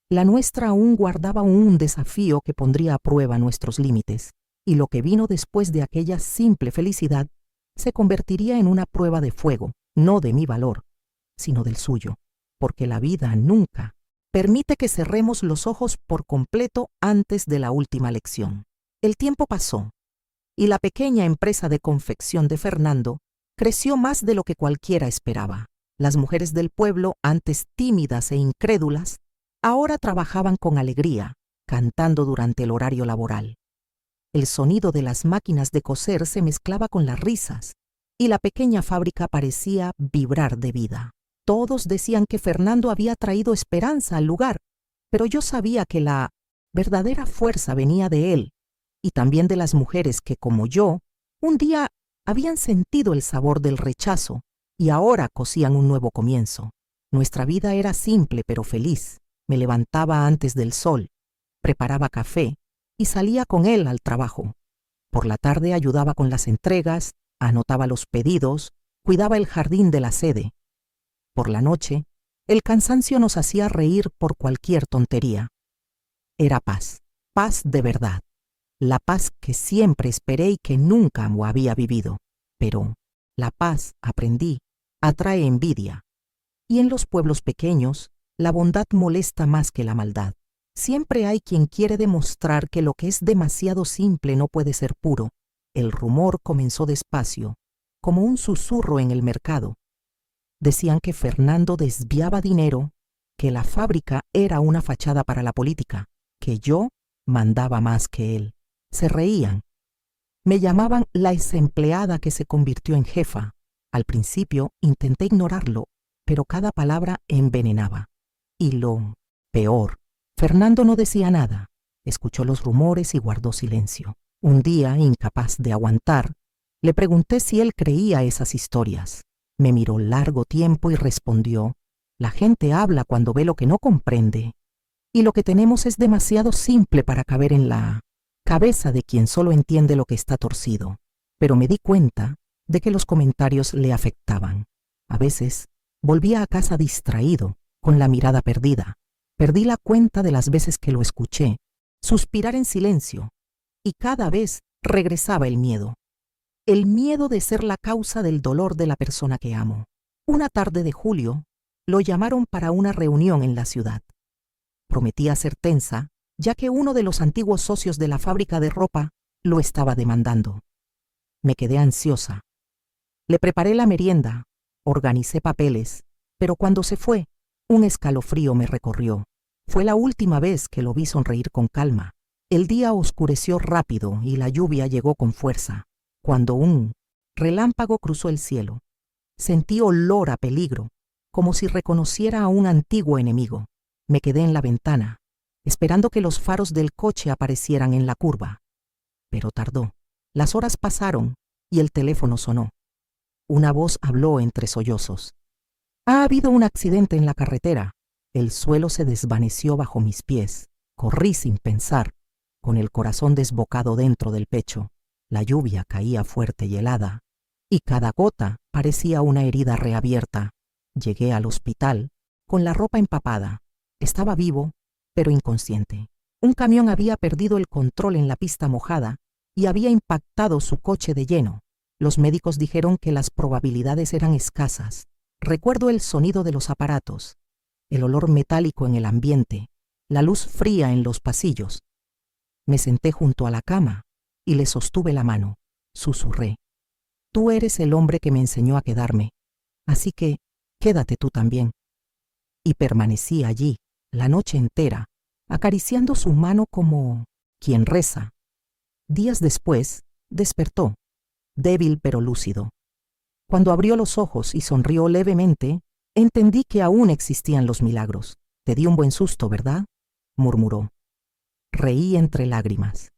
la nuestra aún guardaba un desafío que pondría a prueba nuestros límites, y lo que vino después de aquella simple felicidad se convertiría en una prueba de fuego, no de mi valor, sino del suyo, porque la vida nunca permite que cerremos los ojos por completo antes de la última lección. El tiempo pasó, y la pequeña empresa de confección de Fernando creció más de lo que cualquiera esperaba. Las mujeres del pueblo, antes tímidas e incrédulas, ahora trabajaban con alegría, cantando durante el horario laboral. El sonido de las máquinas de coser se mezclaba con las risas, y la pequeña fábrica parecía vibrar de vida. Todos decían que Fernando había traído esperanza al lugar, pero yo sabía que la verdadera fuerza venía de él, y también de las mujeres que, como yo, un día habían sentido el sabor del rechazo y ahora cosían un nuevo comienzo. Nuestra vida era simple pero feliz. Me levantaba antes del sol, preparaba café y salía con él al trabajo. Por la tarde ayudaba con las entregas, anotaba los pedidos, cuidaba el jardín de la sede. Por la noche, el cansancio nos hacía reír por cualquier tontería. Era paz, paz de verdad, la paz que siempre esperé y que nunca había vivido. Pero la paz, aprendí, atrae envidia. Y en los pueblos pequeños, la bondad molesta más que la maldad. Siempre hay quien quiere demostrar que lo que es demasiado simple no puede ser puro. El rumor comenzó despacio, como un susurro en el mercado. Decían que Fernando desviaba dinero, que la fábrica era una fachada para la política, que yo mandaba más que él. Se reían. Me llamaban la exempleada que se convirtió en jefa. Al principio intenté ignorarlo, pero cada palabra envenenaba. Y lo peor, Fernando no decía nada. Escuchó los rumores y guardó silencio. Un día, incapaz de aguantar, le pregunté si él creía esas historias. Me miró largo tiempo y respondió: «La gente habla cuando ve lo que no comprende, y lo que tenemos es demasiado simple para caber en la cabeza de quien solo entiende lo que está torcido». Pero me di cuenta de que los comentarios le afectaban. A veces volvía a casa distraído, con la mirada perdida. Perdí la cuenta de las veces que lo escuché suspirar en silencio, y cada vez regresaba el miedo de ser la causa del dolor de la persona que amo. Una tarde de julio, lo llamaron para una reunión en la ciudad. Prometía ser tensa, ya que uno de los antiguos socios de la fábrica de ropa lo estaba demandando. Me quedé ansiosa. Le preparé la merienda, organicé papeles, pero cuando se fue, un escalofrío me recorrió. Fue la última vez que lo vi sonreír con calma. El día oscureció rápido y la lluvia llegó con fuerza. Cuando un relámpago cruzó el cielo, sentí olor a peligro, como si reconociera a un antiguo enemigo. Me quedé en la ventana, esperando que los faros del coche aparecieran en la curva. Pero tardó. Las horas pasaron y el teléfono sonó. Una voz habló entre sollozos: «Ha habido un accidente en la carretera». El suelo se desvaneció bajo mis pies. Corrí sin pensar, con el corazón desbocado dentro del pecho. La lluvia caía fuerte y helada, y cada gota parecía una herida reabierta. Llegué al hospital, con la ropa empapada. Estaba vivo, pero inconsciente. Un camión había perdido el control en la pista mojada y había impactado su coche de lleno. Los médicos dijeron que las probabilidades eran escasas. Recuerdo el sonido de los aparatos, el olor metálico en el ambiente, la luz fría en los pasillos. Me senté junto a la cama y le sostuve la mano. Susurré: «Tú eres el hombre que me enseñó a quedarme, así que quédate tú también». Y permanecí allí la noche entera, acariciando su mano como quien reza. Días después, despertó, débil pero lúcido. Cuando abrió los ojos y sonrió levemente, entendí que aún existían los milagros. «Te di un buen susto, ¿verdad?», murmuró. Reí entre lágrimas.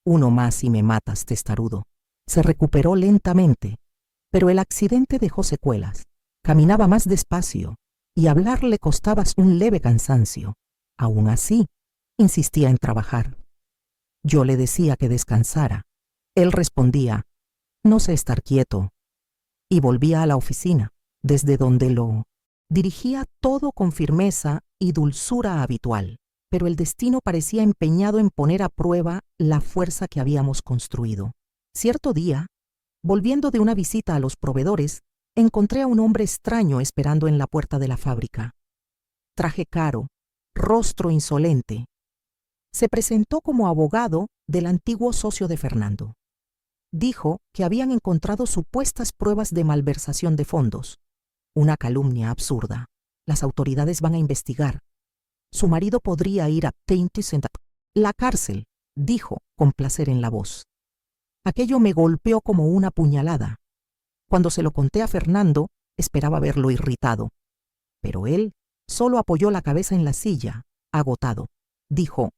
«Uno más y me matas, testarudo». Se recuperó lentamente, pero el accidente dejó secuelas. Caminaba más despacio y hablar le costaba un leve cansancio. Aún así, insistía en trabajar. Yo le decía que descansara. Él respondía: «No sé estar quieto». Y volvía a la oficina, desde donde lo dirigía todo con firmeza y dulzura habitual. Pero el destino parecía empeñado en poner a prueba la fuerza que habíamos construido. Cierto día, volviendo de una visita a los proveedores, encontré a un hombre extraño esperando en la puerta de la fábrica. Traje caro, rostro insolente. Se presentó como abogado del antiguo socio de Fernando. Dijo que habían encontrado supuestas pruebas de malversación de fondos. Una calumnia absurda. Las autoridades van a investigar. Su marido podría ir a la cárcel, dijo con placer en la voz. Aquello me golpeó como una puñalada. Cuando se lo conté a Fernando, esperaba verlo irritado. Pero él solo apoyó la cabeza en la silla, agotado. Dijo: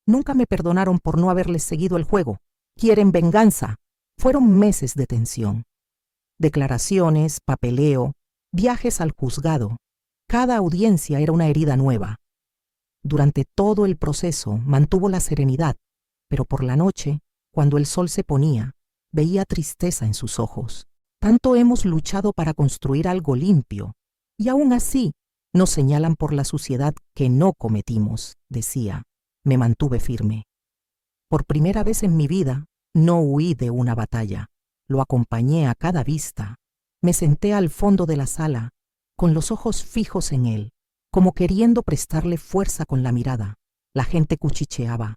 «Nunca me perdonaron por no haberles seguido el juego. Quieren venganza». Fueron meses de tensión. Declaraciones, papeleo, viajes al juzgado. Cada audiencia era una herida nueva. Durante todo el proceso mantuvo la serenidad, pero por la noche, cuando el sol se ponía, veía tristeza en sus ojos. Tanto hemos luchado para construir algo limpio, y aún así nos señalan por la suciedad que no cometimos, decía. Me mantuve firme. Por primera vez en mi vida, no huí de una batalla. Lo acompañé a cada vista. Me senté al fondo de la sala, con los ojos fijos en él, como queriendo prestarle fuerza con la mirada. La gente cuchicheaba.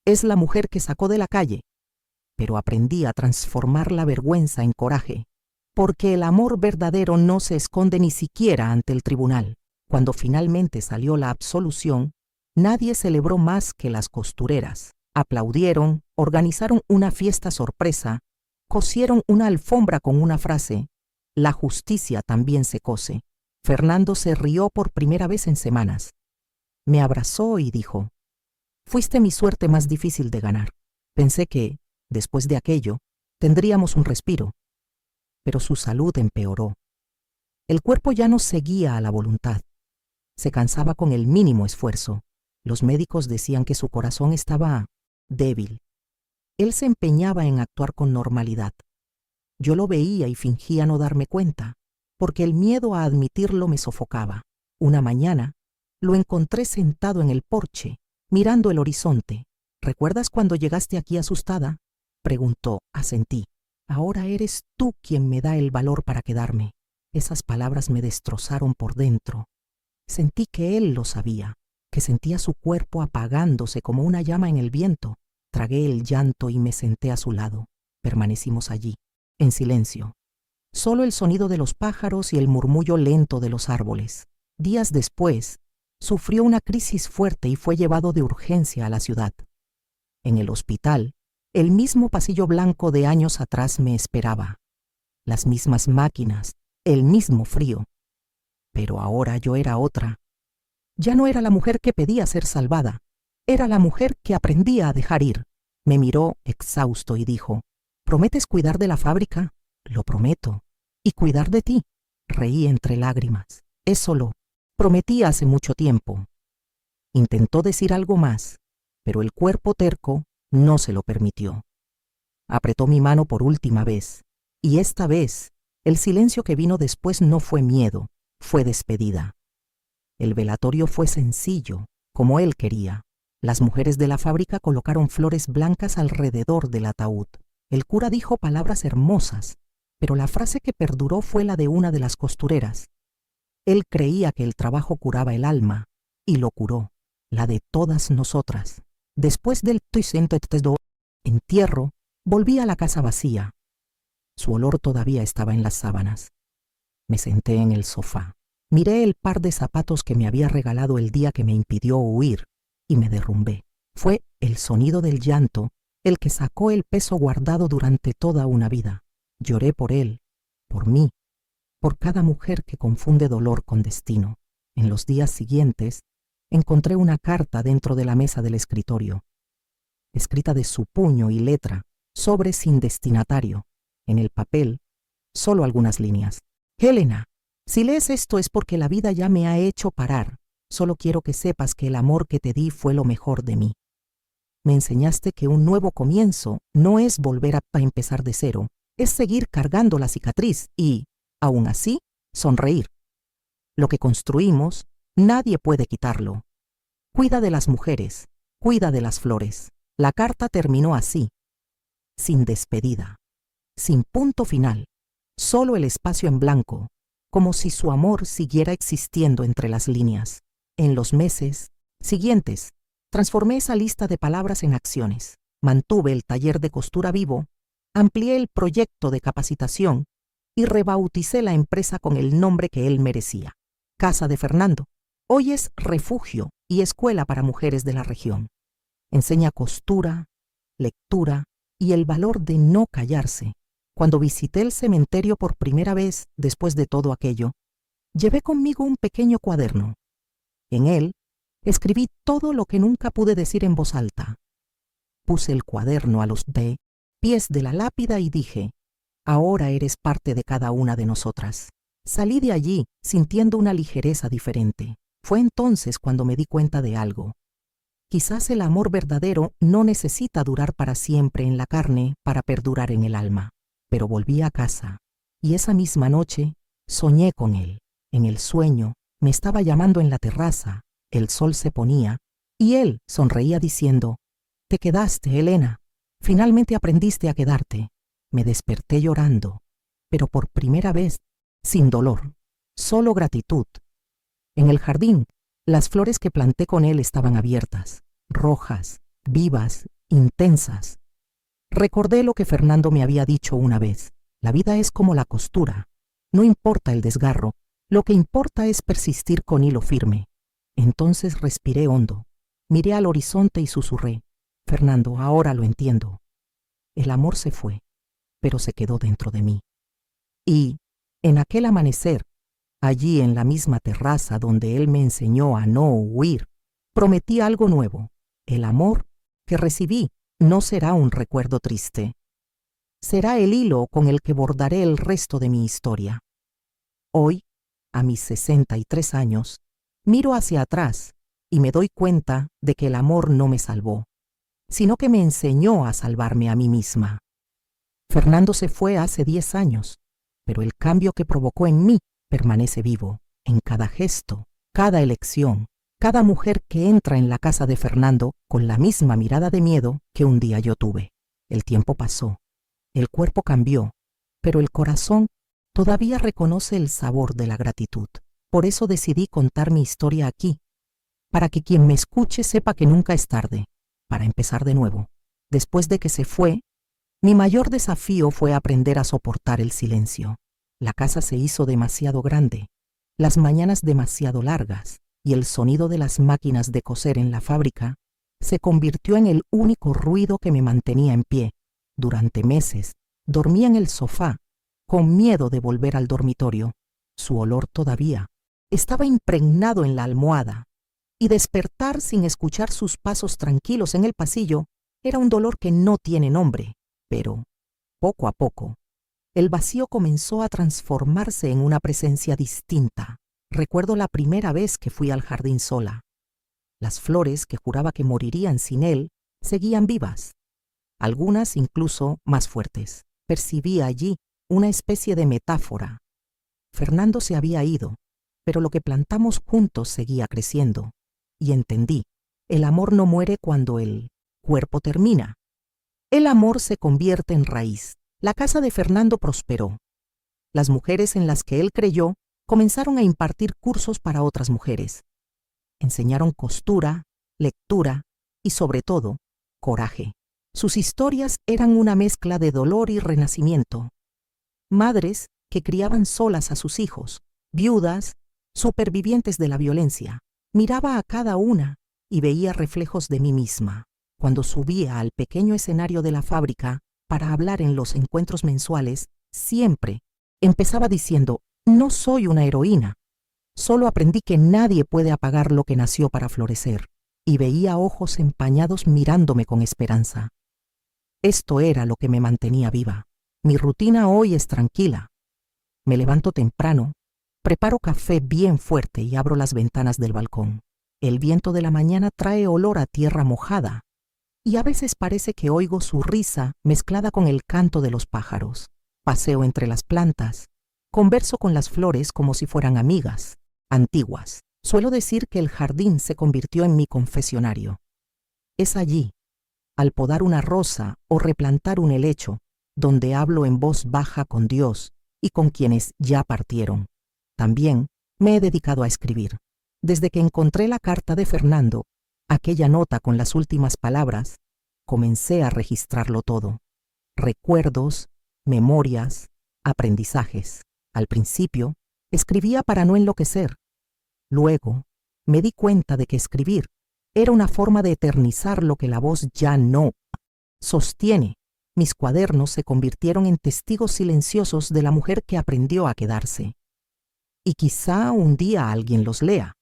«Es la mujer que sacó de la calle». Pero aprendí a transformar la vergüenza en coraje, porque el amor verdadero no se esconde ni siquiera ante el tribunal. Cuando finalmente salió la absolución, nadie celebró más que las costureras. Aplaudieron, organizaron una fiesta sorpresa, cosieron una alfombra con una frase: «La justicia también se cose». Fernando se rió por primera vez en semanas. Me abrazó y dijo: «Fuiste mi suerte más difícil de ganar. Pensé que, después de aquello, tendríamos un respiro». Pero su salud empeoró. El cuerpo ya no seguía a la voluntad. Se cansaba con el mínimo esfuerzo. Los médicos decían que su corazón estaba débil. Él se empeñaba en actuar con normalidad. Yo lo veía y fingía no darme cuenta, porque el miedo a admitirlo me sofocaba. Una mañana, lo encontré sentado en el porche, mirando el horizonte. «¿Recuerdas cuando llegaste aquí asustada?», preguntó. Asentí. «Ahora eres tú quien me da el valor para quedarme». Esas palabras me destrozaron por dentro. Sentí que él lo sabía, que sentía su cuerpo apagándose como una llama en el viento. Tragué el llanto y me senté a su lado. Permanecimos allí, en silencio. Solo el sonido de los pájaros y el murmullo lento de los árboles. Días después, sufrió una crisis fuerte y fue llevado de urgencia a la ciudad. En el hospital, el mismo pasillo blanco de años atrás me esperaba. Las mismas máquinas, el mismo frío. Pero ahora yo era otra. Ya no era la mujer que pedía ser salvada. Era la mujer que aprendía a dejar ir. Me miró exhausto y dijo: «¿Prometes cuidar de la fábrica?». «Lo prometo. Y cuidar de ti». Reí entre lágrimas. «Eso lo prometí hace mucho tiempo». Intentó decir algo más, pero el cuerpo terco no se lo permitió. Apretó mi mano por última vez, y esta vez el silencio que vino después no fue miedo, fue despedida. El velatorio fue sencillo, como él quería. Las mujeres de la fábrica colocaron flores blancas alrededor del ataúd. El cura dijo palabras hermosas, pero la frase que perduró fue la de una de las costureras. Él creía que el trabajo curaba el alma, y lo curó, la de todas nosotras. Después del entierro, volví a la casa vacía. Su olor todavía estaba en las sábanas. Me senté en el sofá. Miré el par de zapatos que me había regalado el día que me impidió huir, y me derrumbé. Fue el sonido del llanto el que sacó el peso guardado durante toda una vida. Lloré por él, por mí, por cada mujer que confunde dolor con destino. En los días siguientes, encontré una carta dentro de la mesa del escritorio, escrita de su puño y letra, sobre sin destinatario. En el papel, solo algunas líneas. Helena, si lees esto es porque la vida ya me ha hecho parar. Solo quiero que sepas que el amor que te di fue lo mejor de mí. Me enseñaste que un nuevo comienzo no es volver a empezar de cero, es seguir cargando la cicatriz y, aún así, sonreír. Lo que construimos, nadie puede quitarlo. Cuida de las mujeres, cuida de las flores. La carta terminó así, sin despedida, sin punto final, solo el espacio en blanco, como si su amor siguiera existiendo entre las líneas. En los meses siguientes, transformé esa lista de palabras en acciones. Mantuve el taller de costura vivo, amplié el proyecto de capacitación y rebauticé la empresa con el nombre que él merecía, Casa de Fernando. Hoy es refugio y escuela para mujeres de la región. Enseña costura, lectura y el valor de no callarse. Cuando visité el cementerio por primera vez después de todo aquello, llevé conmigo un pequeño cuaderno. En él, escribí todo lo que nunca pude decir en voz alta. Puse el cuaderno a los pies de la lápida y dije, ahora eres parte de cada una de nosotras. Salí de allí sintiendo una ligereza diferente. Fue entonces cuando me di cuenta de algo. Quizás el amor verdadero no necesita durar para siempre en la carne para perdurar en el alma. Pero volví a casa, y esa misma noche soñé con él. En el sueño me estaba llamando en la terraza, el sol se ponía, y él sonreía diciendo, «Te quedaste, Helena, finalmente aprendiste a quedarte». Me desperté llorando, pero por primera vez, sin dolor, solo gratitud. En el jardín, las flores que planté con él estaban abiertas, rojas, vivas, intensas. Recordé lo que Fernando me había dicho una vez. La vida es como la costura. No importa el desgarro, lo que importa es persistir con hilo firme. Entonces respiré hondo, miré al horizonte y susurré, «Fernando, ahora lo entiendo». El amor se fue, pero se quedó dentro de mí. Y, en aquel amanecer, allí en la misma terraza donde él me enseñó a no huir, prometí algo nuevo. El amor que recibí no será un recuerdo triste. Será el hilo con el que bordaré el resto de mi historia. Hoy, a mis 63 años, miro hacia atrás y me doy cuenta de que el amor no me salvó, sino que me enseñó a salvarme a mí misma. Fernando se fue hace 10 años, pero el cambio que provocó en mí permanece vivo, en cada gesto, cada elección, cada mujer que entra en la casa de Fernando con la misma mirada de miedo que un día yo tuve. El tiempo pasó, el cuerpo cambió, pero el corazón todavía reconoce el sabor de la gratitud. Por eso decidí contar mi historia aquí, para que quien me escuche sepa que nunca es tarde, para empezar de nuevo. Después de que se fue, mi mayor desafío fue aprender a soportar el silencio. La casa se hizo demasiado grande, las mañanas demasiado largas, y el sonido de las máquinas de coser en la fábrica se convirtió en el único ruido que me mantenía en pie. Durante meses dormía en el sofá, con miedo de volver al dormitorio. Su olor todavía estaba impregnado en la almohada, y despertar sin escuchar sus pasos tranquilos en el pasillo era un dolor que no tiene nombre. Pero, poco a poco, el vacío comenzó a transformarse en una presencia distinta. Recuerdo la primera vez que fui al jardín sola. Las flores que juraba que morirían sin él seguían vivas, algunas incluso más fuertes. Percibí allí una especie de metáfora. Fernando se había ido, pero lo que plantamos juntos seguía creciendo. Y entendí, el amor no muere cuando el cuerpo termina. El amor se convierte en raíz. La casa de Fernando prosperó. Las mujeres en las que él creyó comenzaron a impartir cursos para otras mujeres. Enseñaron costura, lectura y, sobre todo, coraje. Sus historias eran una mezcla de dolor y renacimiento. Madres que criaban solas a sus hijos, viudas, supervivientes de la violencia. Miraba a cada una y veía reflejos de mí misma. Cuando subía al pequeño escenario de la fábrica para hablar en los encuentros mensuales, siempre empezaba diciendo: no soy una heroína. Solo aprendí que nadie puede apagar lo que nació para florecer, y veía ojos empañados mirándome con esperanza. Esto era lo que me mantenía viva. Mi rutina hoy es tranquila. Me levanto temprano, preparo café bien fuerte y abro las ventanas del balcón. El viento de la mañana trae olor a tierra mojada, y a veces parece que oigo su risa mezclada con el canto de los pájaros. Paseo entre las plantas, converso con las flores como si fueran amigas, antiguas. Suelo decir que el jardín se convirtió en mi confesionario. Es allí, al podar una rosa o replantar un helecho, donde hablo en voz baja con Dios y con quienes ya partieron. También me he dedicado a escribir. Desde que encontré la carta de Fernando, aquella nota con las últimas palabras, comencé a registrarlo todo. Recuerdos, memorias, aprendizajes. Al principio, escribía para no enloquecer. Luego, me di cuenta de que escribir era una forma de eternizar lo que la voz ya no sostiene. Mis cuadernos se convirtieron en testigos silenciosos de la mujer que aprendió a quedarse. Y quizá un día alguien los lea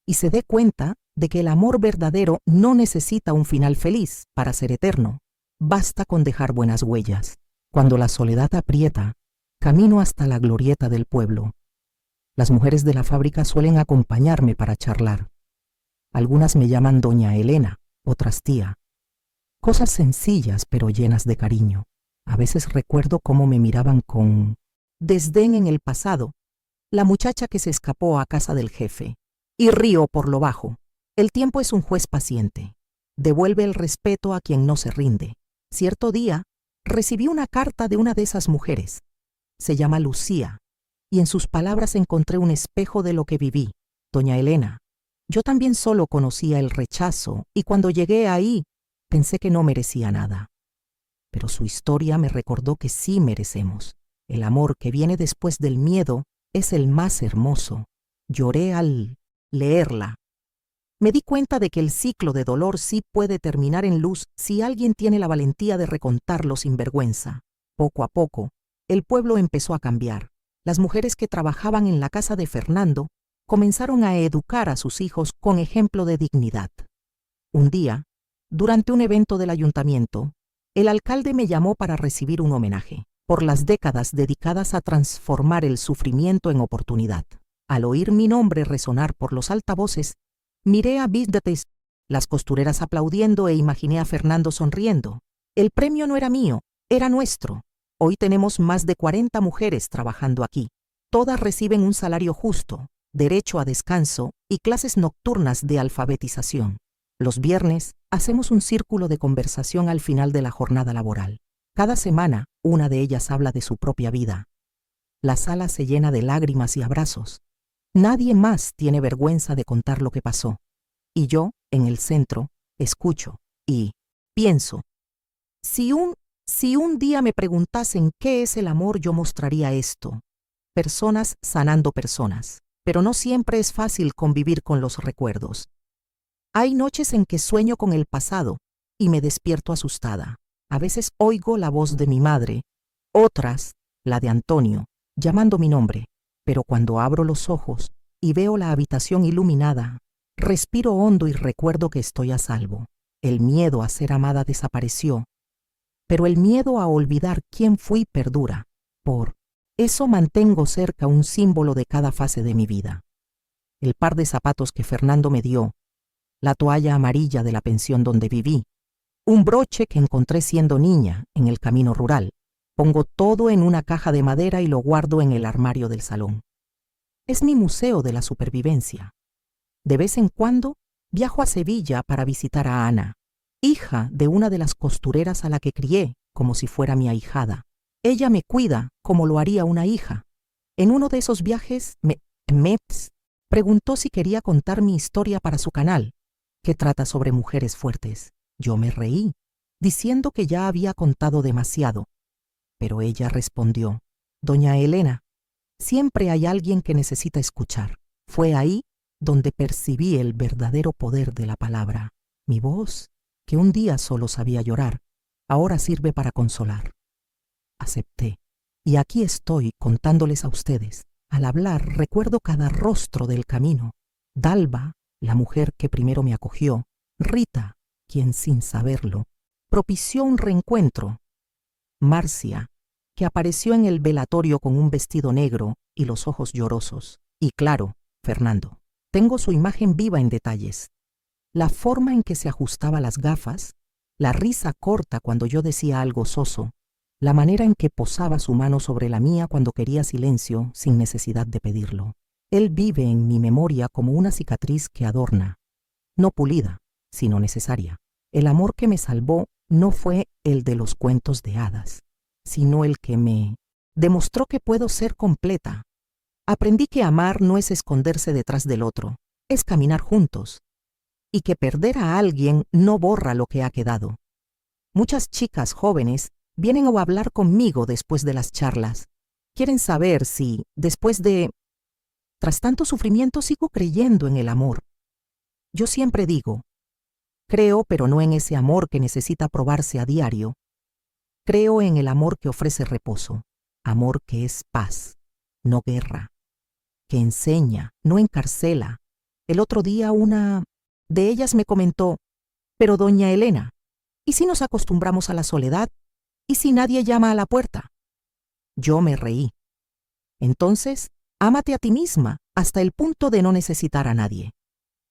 y se dé cuenta de que el amor verdadero no necesita un final feliz para ser eterno. Basta con dejar buenas huellas. Cuando la soledad aprieta, camino hasta la glorieta del pueblo. Las mujeres de la fábrica suelen acompañarme para charlar. Algunas me llaman doña Elena, otras tía. Cosas sencillas pero llenas de cariño. A veces recuerdo cómo me miraban con desdén en el pasado, la muchacha que se escapó a casa del jefe. Y río por lo bajo. El tiempo es un juez paciente. Devuelve el respeto a quien no se rinde. Cierto día, recibí una carta de una de esas mujeres. Se llama Lucía, y en sus palabras encontré un espejo de lo que viví. Doña Elena, yo también solo conocía el rechazo, y cuando llegué ahí, pensé que no merecía nada. Pero su historia me recordó que sí merecemos. El amor que viene después del miedo es el más hermoso. Lloré al leerla. Me di cuenta de que el ciclo de dolor sí puede terminar en luz si alguien tiene la valentía de recontarlo sin vergüenza. Poco a poco, el pueblo empezó a cambiar. Las mujeres que trabajaban en la casa de Fernando comenzaron a educar a sus hijos con ejemplo de dignidad. Un día, durante un evento del ayuntamiento, el alcalde me llamó para recibir un homenaje por las décadas dedicadas a transformar el sufrimiento en oportunidad. Al oír mi nombre resonar por los altavoces, miré a Víctor, las costureras aplaudiendo e imaginé a Fernando sonriendo. El premio no era mío, era nuestro. Hoy tenemos más de 40 mujeres trabajando aquí. Todas reciben un salario justo, derecho a descanso y clases nocturnas de alfabetización. Los viernes hacemos un círculo de conversación al final de la jornada laboral. Cada semana, una de ellas habla de su propia vida. La sala se llena de lágrimas y abrazos. Nadie más tiene vergüenza de contar lo que pasó. Y yo, en el centro, escucho y pienso. Si un día me preguntasen qué es el amor, yo mostraría esto. Personas sanando personas. Pero no siempre es fácil convivir con los recuerdos. Hay noches en que sueño con el pasado y me despierto asustada. A veces oigo la voz de mi madre, otras, la de Antonio, llamando mi nombre. Pero cuando abro los ojos y veo la habitación iluminada, respiro hondo y recuerdo que estoy a salvo. El miedo a ser amada desapareció, pero el miedo a olvidar quién fui perdura. Por eso mantengo cerca un símbolo de cada fase de mi vida. El par de zapatos que Fernando me dio, la toalla amarilla de la pensión donde viví, un broche que encontré siendo niña en el camino rural. Pongo todo en una caja de madera y lo guardo en el armario del salón. Es mi museo de la supervivencia. De vez en cuando viajo a Sevilla para visitar a Ana. hija de una de las costureras a la que crié como si fuera mi ahijada. Ella me cuida como lo haría una hija. En uno de esos viajes me preguntó si quería contar mi historia para su canal, que trata sobre mujeres fuertes. Yo me reí, diciendo que ya había contado demasiado. Pero ella respondió: Doña Elena, siempre hay alguien que necesita escuchar. Fue ahí donde percibí el verdadero poder de la palabra. Mi voz, que un día solo sabía llorar, ahora sirve para consolar. Acepté, y aquí estoy contándoles a ustedes. Al hablar recuerdo cada rostro del camino. Dalva, la mujer que primero me acogió, Rita, quien sin saberlo propició un reencuentro, Marcia, que apareció en el velatorio con un vestido negro y los ojos llorosos, y claro, Fernando. Tengo su imagen viva en detalles. La forma en que se ajustaba las gafas, la risa corta cuando yo decía algo soso, la manera en que posaba su mano sobre la mía cuando quería silencio sin necesidad de pedirlo. Él vive en mi memoria como una cicatriz que adorna, no pulida, sino necesaria. El amor que me salvó no fue el de los cuentos de hadas, sino el que me demostró que puedo ser completa. Aprendí que amar no es esconderse detrás del otro, es caminar juntos, y que perder a alguien no borra lo que ha quedado. Muchas chicas jóvenes vienen a hablar conmigo después de las charlas. Quieren saber si, tras tanto sufrimiento, sigo creyendo en el amor. Yo siempre digo, creo, pero no en ese amor que necesita probarse a diario. Creo en el amor que ofrece reposo, amor que es paz, no guerra, que enseña, no encarcela. El otro día una de ellas me comentó: pero doña Elena, ¿y si nos acostumbramos a la soledad? ¿Y si nadie llama a la puerta? Yo me reí. Entonces, ámate a ti misma hasta el punto de no necesitar a nadie.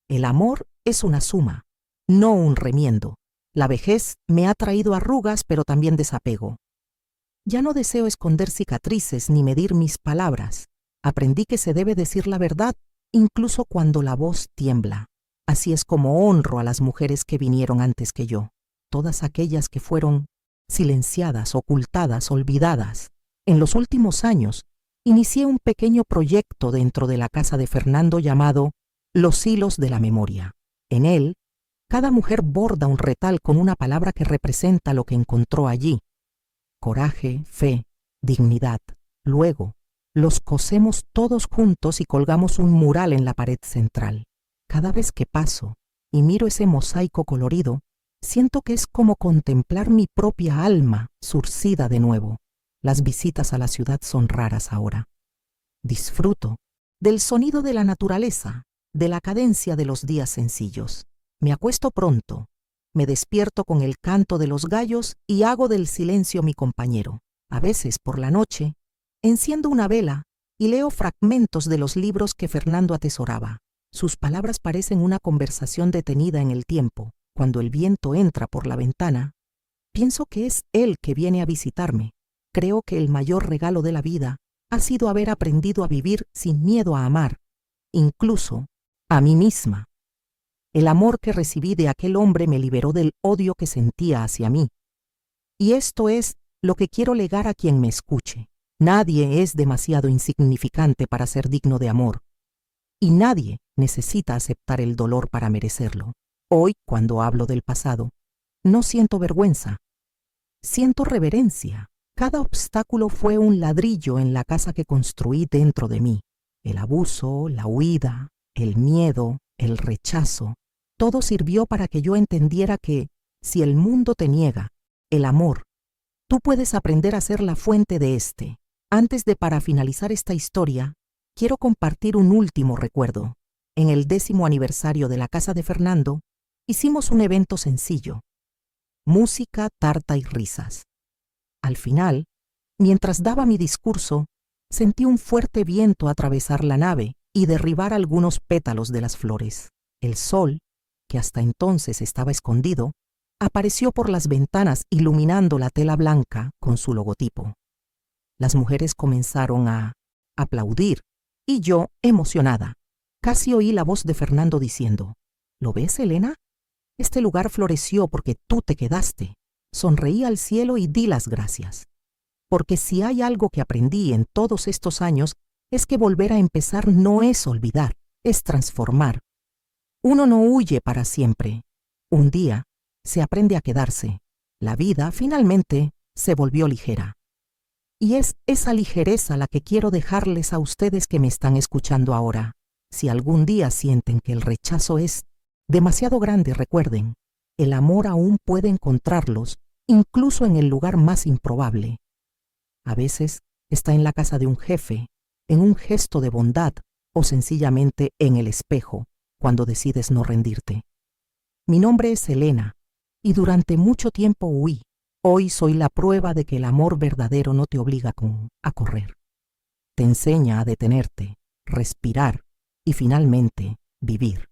El amor es una suma, no un remiendo. La vejez me ha traído arrugas, pero también desapego. Ya no deseo esconder cicatrices ni medir mis palabras. Aprendí que se debe decir la verdad, incluso cuando la voz tiembla. Así es como honro a las mujeres que vinieron antes que yo, todas aquellas que fueron silenciadas, ocultadas, olvidadas. En los últimos años, inicié un pequeño proyecto dentro de la casa de Fernando llamado Los Hilos de la Memoria. En él, cada mujer borda un retal con una palabra que representa lo que encontró allí: coraje, fe, dignidad. Luego, los cosemos todos juntos y colgamos un mural en la pared central. Cada vez que paso y miro ese mosaico colorido, siento que es como contemplar mi propia alma surcida de nuevo. Las visitas a la ciudad son raras ahora. Disfruto del sonido de la naturaleza, de la cadencia de los días sencillos. Me acuesto pronto, me despierto con el canto de los gallos y hago del silencio mi compañero. A veces, por la noche, enciendo una vela y leo fragmentos de los libros que Fernando atesoraba. Sus palabras parecen una conversación detenida en el tiempo. Cuando el viento entra por la ventana, pienso que es él que viene a visitarme. Creo que el mayor regalo de la vida ha sido haber aprendido a vivir sin miedo a amar, incluso a mí misma. El amor que recibí de aquel hombre me liberó del odio que sentía hacia mí. Y esto es lo que quiero legar a quien me escuche. Nadie es demasiado insignificante para ser digno de amor, y nadie necesita aceptar el dolor para merecerlo. Hoy, cuando hablo del pasado, no siento vergüenza, siento reverencia. Cada obstáculo fue un ladrillo en la casa que construí dentro de mí. El abuso, la huida, el miedo, el rechazo, todo sirvió para que yo entendiera que, si el mundo te niega el amor, tú puedes aprender a ser la fuente de este. Para finalizar esta historia, quiero compartir un último recuerdo. En el 10º aniversario de la casa de Fernando, hicimos un evento sencillo: música, tarta y risas. Al final, mientras daba mi discurso, sentí un fuerte viento atravesar la nave y derribar algunos pétalos de las flores. El sol, que hasta entonces estaba escondido, apareció por las ventanas iluminando la tela blanca con su logotipo. Las mujeres comenzaron a aplaudir y yo, emocionada, casi oí la voz de Fernando diciendo: ¿Lo ves, Elena? Este lugar floreció porque tú te quedaste. Sonreí al cielo y di las gracias. Porque si hay algo que aprendí en todos estos años, es que volver a empezar no es olvidar, es transformar. Uno no huye para siempre. Un día se aprende a quedarse. La vida, finalmente, se volvió ligera. Y es esa ligereza la que quiero dejarles a ustedes que me están escuchando ahora. Si algún día sienten que el rechazo es demasiado grande, recuerden, el amor aún puede encontrarlos, incluso en el lugar más improbable. A veces está en la casa de un jefe, en un gesto de bondad o sencillamente en el espejo, cuando decides no rendirte. Mi nombre es Elena, y durante mucho tiempo huí. Hoy soy la prueba de que el amor verdadero no te obliga a correr. Te enseña a detenerte, respirar y finalmente vivir.